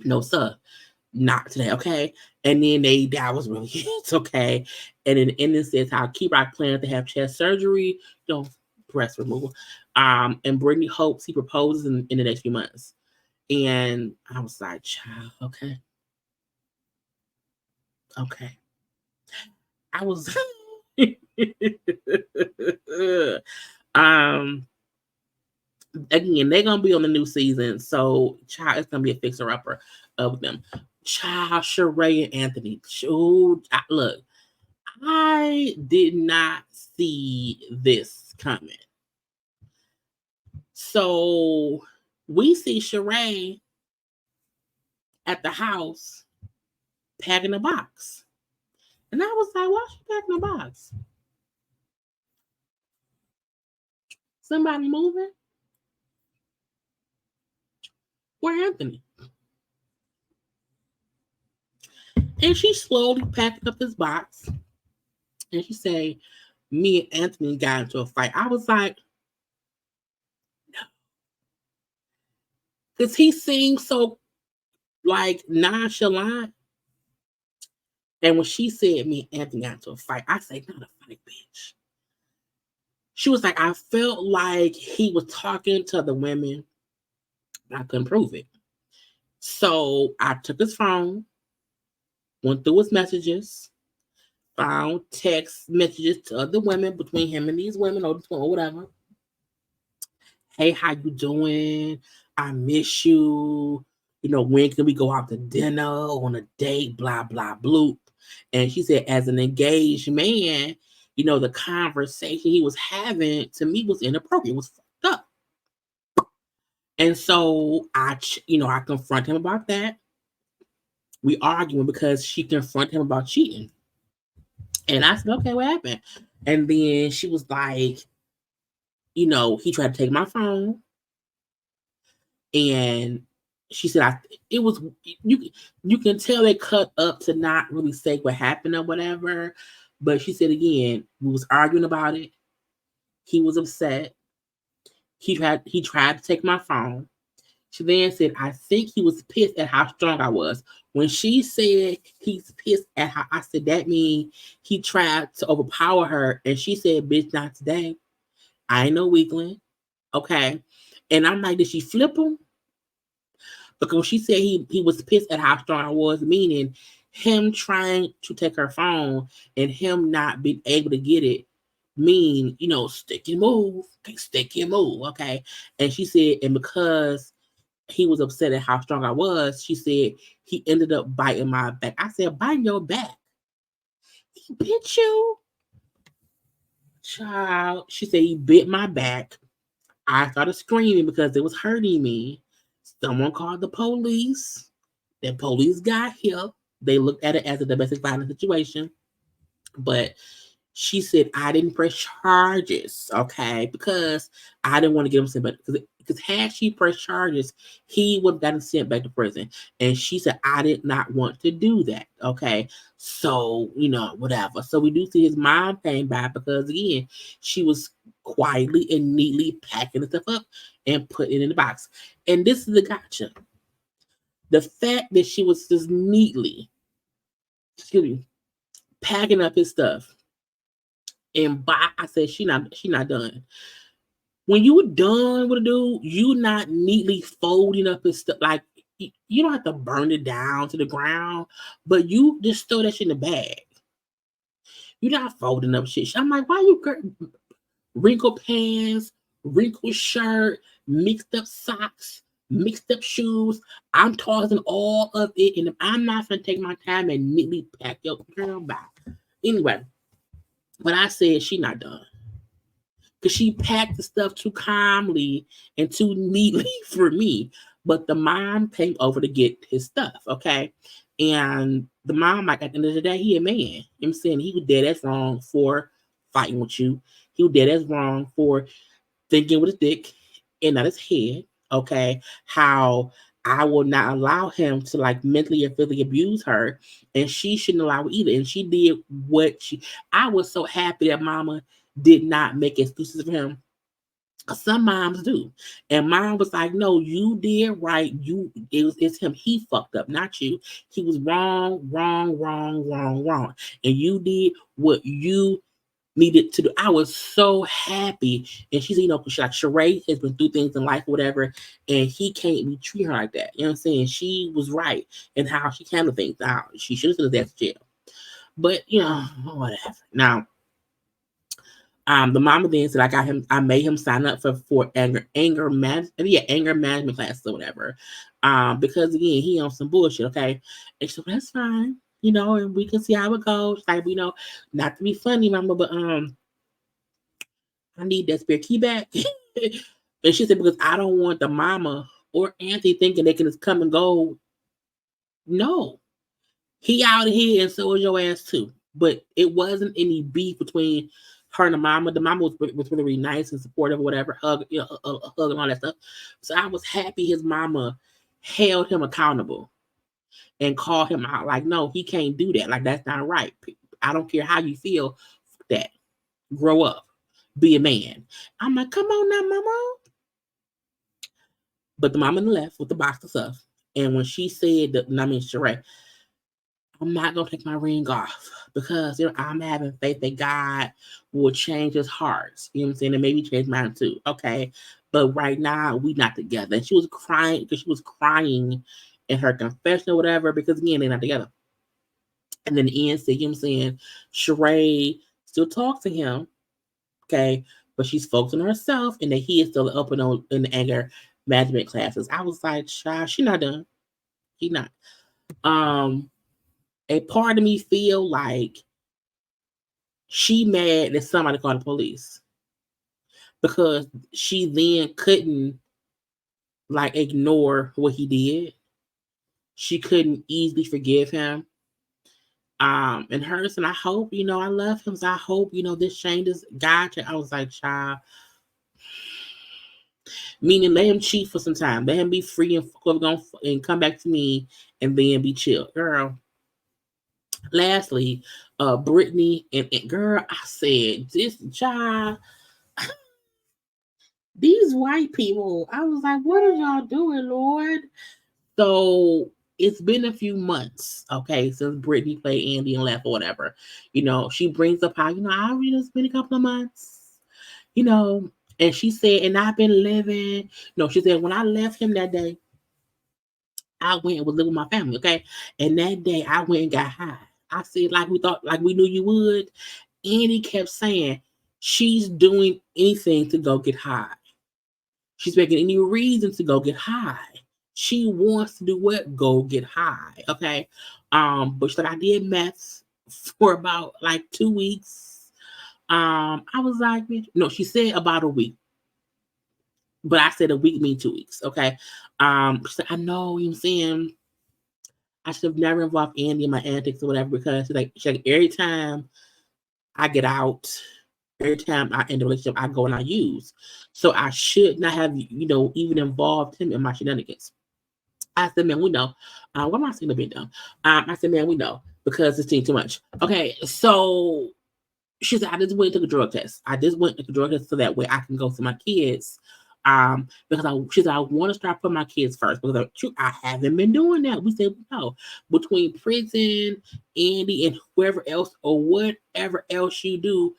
No, sir. Not today, okay? And then that was really it, okay? And then the ending says how K-Rock plans to have chest surgery, breast removal. And Britney hopes he proposes in the next few months. And I was like, child, okay. I was again, they're gonna be on the new season, so child, it's gonna be a fixer upper of them. Child, Sheree and Anthony. Look, I did not see this coming. So we see Sheree at the house packing a box. And I was like, why she packing the box? Somebody moving? Where Anthony? And she slowly packed up his box. And she said, me and Anthony got into a fight. I was like, no. Because he seemed so like nonchalant. And when she said me and Anthony got into a fight, I said, not a fight, bitch. She was like, I felt like he was talking to the women. I couldn't prove it. So I took his phone, went through his messages, found text messages to other women between him and these women or whatever. Hey, how you doing? I miss you. You know, when can we go out to dinner, on a date, blah, blah, bloop. And she said, as an engaged man, you know, the conversation he was having to me was inappropriate. It was fucked up. And so I confront him about that. We arguing because she confronted him about cheating. And I said, okay, what happened? And then she was like, you know, he tried to take my phone. And she said, it was, you can tell they cut up to not really say what happened or whatever. But she said, again, we was arguing about it. He was upset. He tried to take my phone. She then said, I think he was pissed at how strong I was. When she said he's pissed at how, I said, that means he tried to overpower her. And she said, bitch, not today. I ain't no weakling. Okay. And I'm like, did she flip him? Because she said he was pissed at how strong I was, meaning him trying to take her phone and him not being able to get it mean, you know, stick and move. Okay, stick and move. Okay. And she said, and because he was upset at how strong I was, she said he ended up biting my back. I said, biting your back? He bit you? Child. She said he bit my back. I started screaming because it was hurting me. Someone called the police. The police got here. They looked at it as a domestic violence situation. But she said I didn't press charges, okay, because I didn't want to get him sent back. Because had she pressed charges, he would have gotten sent back to prison. And she said I did not want to do that, okay. So, you know, whatever. So we do see his mom came back because, again, she was quietly and neatly packing the stuff up and putting it in the box. And this is the gotcha. The fact that she was just neatly, packing up his stuff. And I said, she not done. When you done with a dude, you not neatly folding up his stuff. Like, you don't have to burn it down to the ground, but you just throw that shit in the bag. You're not folding up shit. I'm like, why you wrinkled pants, wrinkled shirt, mixed up socks, mixed up shoes? I'm tossing all of it, and I'm not gonna take my time and neatly pack your girl back. Anyway, but I said she not done. Because she packed the stuff too calmly and too neatly for me. But the mom came over to get his stuff, okay? And the mom, like, at the end of the day, he a man. You know what I'm saying? He was dead as wrong for fighting with you. He was dead as wrong for thinking with his dick and not his head, okay? How I will not allow him to, like, mentally or physically abuse her. And she shouldn't allow it either. And she did what I was so happy that mama did not make excuses for him. Some moms do. And mom was like, no, you did right. It's him. He fucked up, not you. He was wrong. And you did what you needed to do. I was so happy. And she's, you know, like, Sheree has been through things in life, whatever, and he can't be treating her like that. You know what I'm saying? She was right in how she handled things. Now, she should have sent her to jail. But, you know, whatever. Now, the mama then said I made him sign up for anger management classes or whatever. Because, again, he on some bullshit, okay? And she said, well, that's fine, you know, and we can see how it goes. Like, you know, not to be funny, mama, but I need that spare key back. And she said, because I don't want the mama or auntie thinking they can just come and go. No. He out of here and so is your ass too. but it wasn't any beef between her and the mama. The mama was really, really nice and supportive or whatever, hug, hug and all that stuff. So I was happy his mama held him accountable and called him out. Like, no, he can't do that. Like, that's not right. I don't care how you feel. That grow up, be a man. I'm like, come on now, mama. But the mama left with the box of stuff. And when she said that, Sheree, I'm not gonna take my ring off because I'm having faith that God will change his heart. You know what I'm saying? And maybe change mine too. Okay. But right now we not together. And she was crying because she was crying in her confession or whatever, because again, they're not together. And then the end said, you know what I'm saying, Sheree still talks to him, okay, but she's focused on herself and that he is still up in the anger management classes. I was like, child, she not done. He not. A part of me feel like she mad that somebody called the police because she then couldn't like ignore what he did. She couldn't easily forgive him. And hers, and I hope, I love him. So I hope, this changes. God, I was like, child. Meaning, let him cheat for some time. Let him be free and come back to me and then be chill. Girl. Lastly, Britney and girl, I said, this child, these white people, I was like, what are y'all doing, Lord? So it's been a few months, okay, since Britney played Andy and left or whatever. She brings up how, it's been a couple of months, and she said, and I've been living. No, she said, when I left him that day, I went and was living with my family, okay? And that day I went and got high. I said, like we knew you would. Andy kept saying, she's doing anything to go get high. She's making any reason to go get high. She wants to do what? Go get high. Okay. But she's like, I did meth for about like 2 weeks. I was like, no, she said about a week. But I said a week means 2 weeks. Okay. She's like, I know, you know what I'm saying? I should have never involved Andy in my antics or whatever, because she's like every time I get out, every time I end a relationship, I go and I use. So I should not have, even involved him in my shenanigans. I said, man, we know. What am I saying a bit though? I said, man, we know because it's too much. Okay, so she said, I just went and took a drug test. I just went and took a drug test so that way I can go see my kids. Because she said, I want to start putting my kids first because I haven't been doing that. We said, no, between prison, Andy, and whoever else or whatever else you do,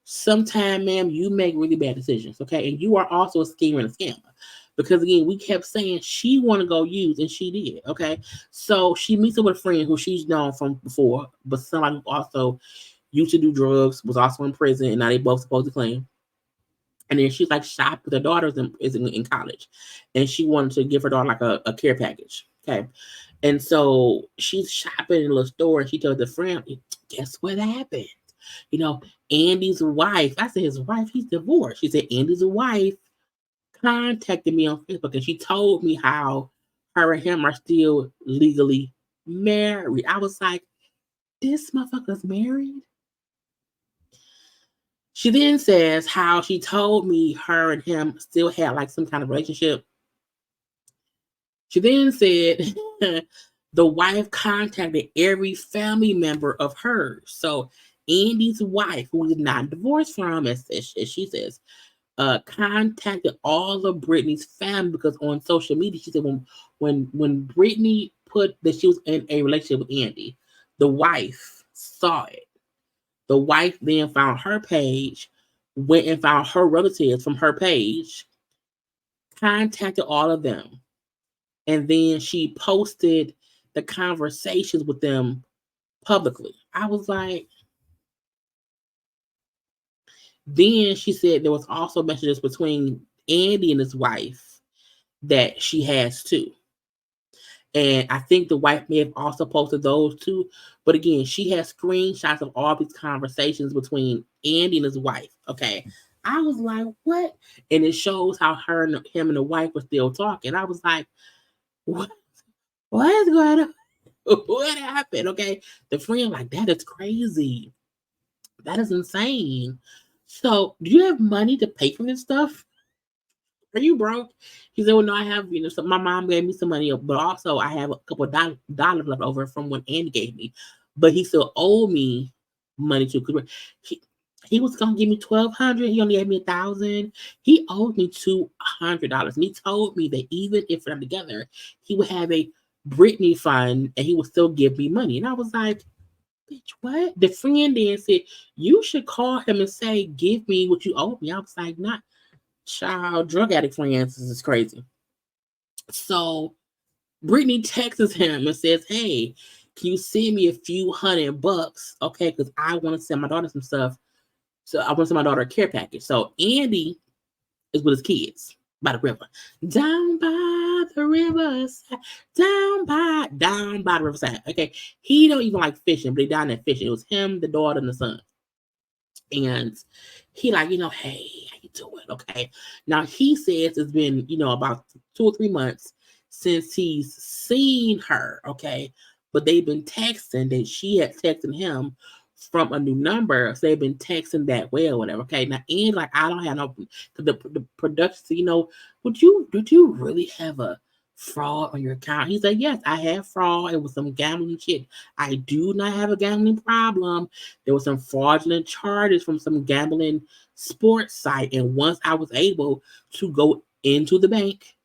sometime, ma'am, you make really bad decisions, okay? And you are also a schemer and a scammer. Because again, we kept saying she want to go use, and she did, okay? So she meets up with a friend who she's known from before, but somebody who also used to do drugs, was also in prison, and now they both supposed to claim. And then she's like shopped with her daughter is in college, and she wanted to give her daughter like a care package, okay? And so she's shopping in a little store, and she tells the friend, guess what happened? Andy's wife, I said his wife, he's divorced. She said Andy's wife contacted me on Facebook, and she told me how her and him are still legally married. I was like, this motherfucker's married? She then says how she told me her and him still had like some kind of relationship. She then said the wife contacted every family member of hers. So Andy's wife, who is not divorced from, as she says, contacted all of Britney's family because on social media, she said when Britney put that she was in a relationship with Andy, the wife saw it. The wife then found her page, went and found her relatives from her page, contacted all of them, and then she posted the conversations with them publicly. I was like, then she said there was also messages between Andy and his wife that she has too. And I think the wife may have also posted those too. But again, she has screenshots of all these conversations between Andy and his wife. Okay. I was like, what? And it shows how him and the wife were still talking. I was like, what is going on? What happened? Okay. The friend, like, that is crazy. That is insane. So, do you have money to pay for this stuff? Are you broke? He said, well, no, I have, so my mom gave me some money, but also I have a couple of dollars left over from what Andy gave me. But he still owed me money too. Cause he, he was gonna give me 1,200. He only gave me 1,000. He owed me $200, and he told me that even if we're not together, he would have a Britney fund, and he would still give me money. And I was like, bitch, what? The friend then said, you should call him and say, give me what you owe me. I was like, not child, drug addict friends is crazy. So Brittany texts him and says, hey, can you send me a few $100? Okay, because I want to send my daughter some stuff. So I want to send my daughter a care package. So Andy is with his kids by the river. Down by the riverside. Down by the riverside. Okay. He don't even like fishing, but they down there fishing. It was him, the daughter, and the son. And he like, hey, how you doing? Okay. Now he says it's been, about 2 or 3 months since he's seen her. Okay. But they've been texting that she had texted him from a new number. So they've been texting that way or whatever. Okay. Now, and like, I don't have no, the production, would you really have a fraud on your account? He's like, yes, I have fraud. It was some gambling shit. I do not have a gambling problem. There was some fraudulent charges from some gambling sports site. And once I was able to go into the bank,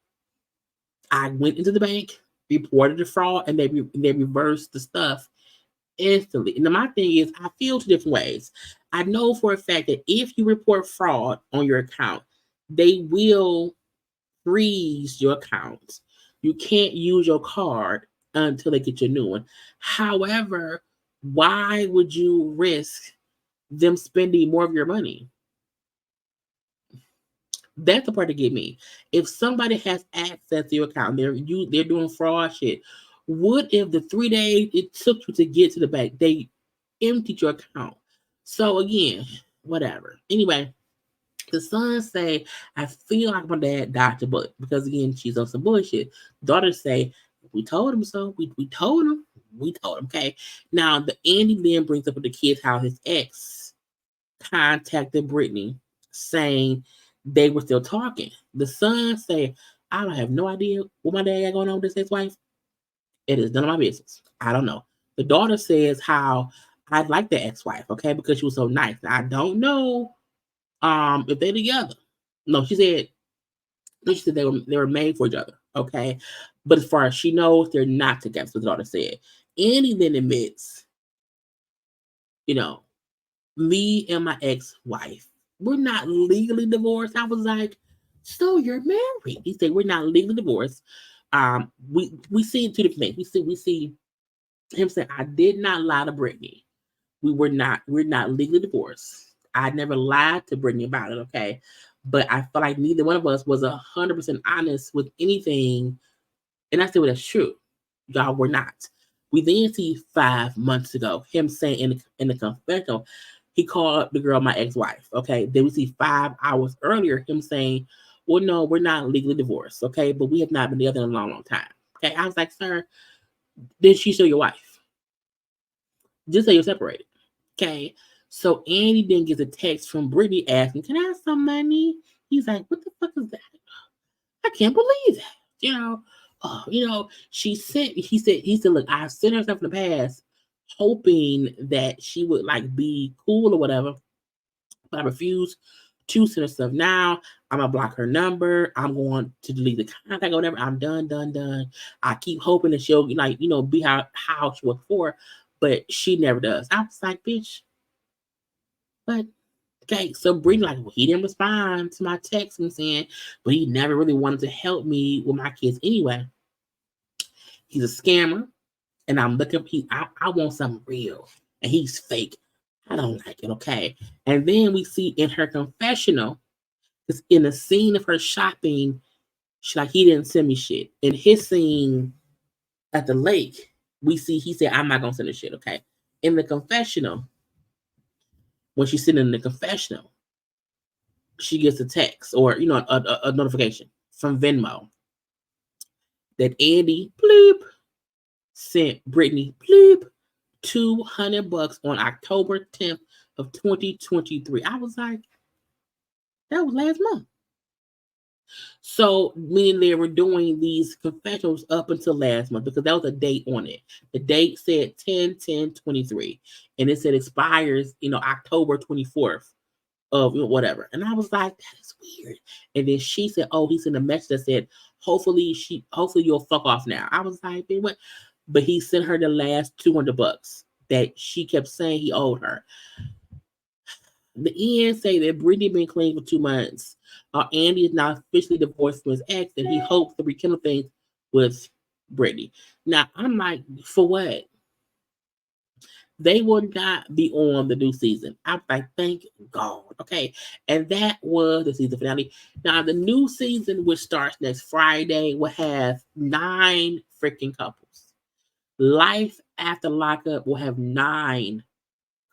I went into the bank, reported the fraud, and they reversed the stuff instantly. And my thing is, I feel two different ways. I know for a fact that if you report fraud on your account, they will freeze your account. You can't use your card until they get your new one. However, why would you risk them spending more of your money? That's the part that get me. If somebody has access to your account, they're doing fraud shit. What if the 3 days it took you to get to the bank, they emptied your account? So again, whatever. Anyway, the son say, I feel like my dad dodged a bullet because again, she's on some bullshit. Daughters say, we told him so. We told him. We told him. Okay. Now the Andy then brings up with the kids how his ex contacted Britney saying they were still talking. The son say, I don't have no idea what my dad got going on with his ex-wife. It is none of my business. I don't know. The daughter says how I like the ex-wife, okay, because she was so nice. Now, I don't know if they're together. No, she said they were made for each other, okay. But as far as she knows, they're not together. So the daughter said. Annie then admits, you know, me and my ex-wife, we're not legally divorced. I was like, so you're married? He said, we're not legally divorced. We see two different things. We see him saying, I did not lie to Brittany. We're not legally divorced. I never lied to Brittany about it, okay? But I feel like neither one of us was 100% honest with anything. And I said, well, that's true. Y'all were not. We then see 5 months ago him saying in the confessional, he called the girl my ex-wife. Okay. Then we see 5 hours earlier him saying, well, no, we're not legally divorced. Okay. But we have not been together in a long, long time. Okay. I was like, sir, did she show your wife? Just say you're separated. Okay. So Andy then gets a text from Brittany asking, can I have some money? He's like, what the fuck is that? I can't believe that. He said, look, I've sent her stuff in the past, hoping that she would like be cool or whatever, but I refuse to send her stuff now. I'm gonna block her number. I'm going to delete the contact or whatever. I'm done. I keep hoping that she'll be how she was before, but she never does. I was like, bitch, but okay, so Brittany, like, well, he didn't respond to my text and saying, but he never really wanted to help me with my kids anyway. He's a scammer, and I'm looking. I want something real, and he's fake. I don't like it. Okay, and then we see in her confessional, because in the scene of her shopping, she like he didn't send me shit. In his scene at the lake, we see he said, I'm not gonna send her shit. Okay, in the confessional, when she's sitting in the confessional, she gets a text or a notification from Venmo that Andy bleep sent Britney bleep $200 on October 10th of 2023. I was like, that was last month. So, meaning they were doing these confessionals up until last month because that was a date on it. The date said 10/10/23, and it said expires, October 24th of whatever. And I was like, that is weird. And then she said, oh, he sent a message that said, hopefully you'll fuck off now. I was like, what? But he sent her the last $200 that she kept saying he owed her. The end say that Britney been clean for 2 months. Andy is now officially divorced from his ex, and he hopes to rekindle things with Britney. Now, I'm like, for what? They will not be on the new season. I'm like, thank God. Okay. And that was the season finale. Now, the new season, which starts next Friday, will have 9 freaking couples. Life After Lockup will have 9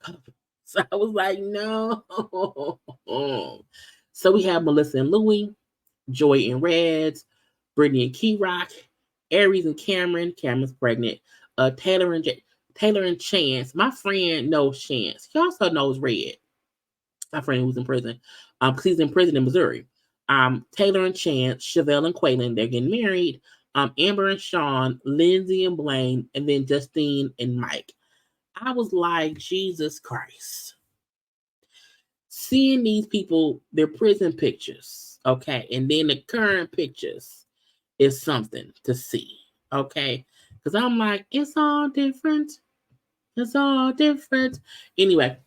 couples. So I was like, no. So we have Melissa and Louie, Joy and Reds, Britney and K-Rock, Aries and Cameron. Cameron's pregnant. Taylor and Chance. My friend knows Chance. He also knows Red. My friend who's in prison. Because he's in prison in Missouri. Taylor and Chance, Chevelle and Quaylen, they're getting married. Amber and Sean, Lindsay and Blaine, and then Justine and Mike. I was like, Jesus Christ. Seeing these people, their prison pictures, okay, and then the current pictures is something to see, okay? Because I'm like, it's all different. It's all different. Anyway,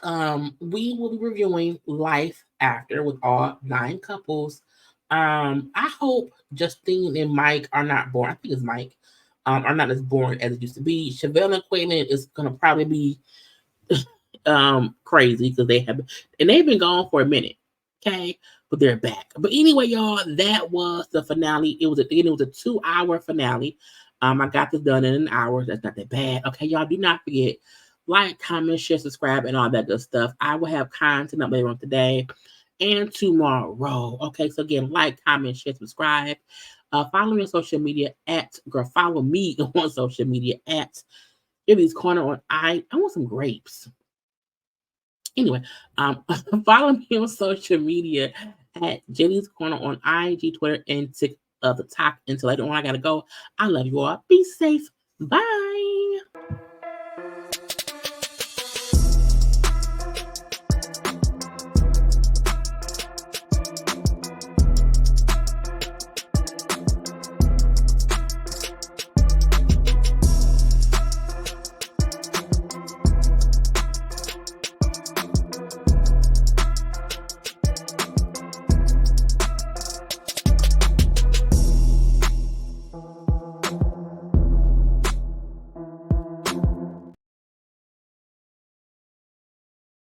we will be reviewing Life After with all 9 couples. I hope Justine and Mike are not boring. I think it's Mike. Are not as boring as it used to be. Chevelle and Quaylen is gonna probably be crazy because they've been gone for a minute. Okay, but they're back. But anyway, y'all, that was the finale. It was a 2-hour finale. I got this done in an hour. That's not that bad. Okay, y'all, do not forget, like, comment, share, subscribe, and all that good stuff. I will have content up later on today and tomorrow. Okay, so again, like, comment, share, subscribe. Follow me on social media follow me on social media at JayLeesCorner on I want some grapes. Anyway, follow me on social media at JayLeesCorner on IG, Twitter, and TikTok. Until later on, I gotta go. I love you all. Be safe. Bye.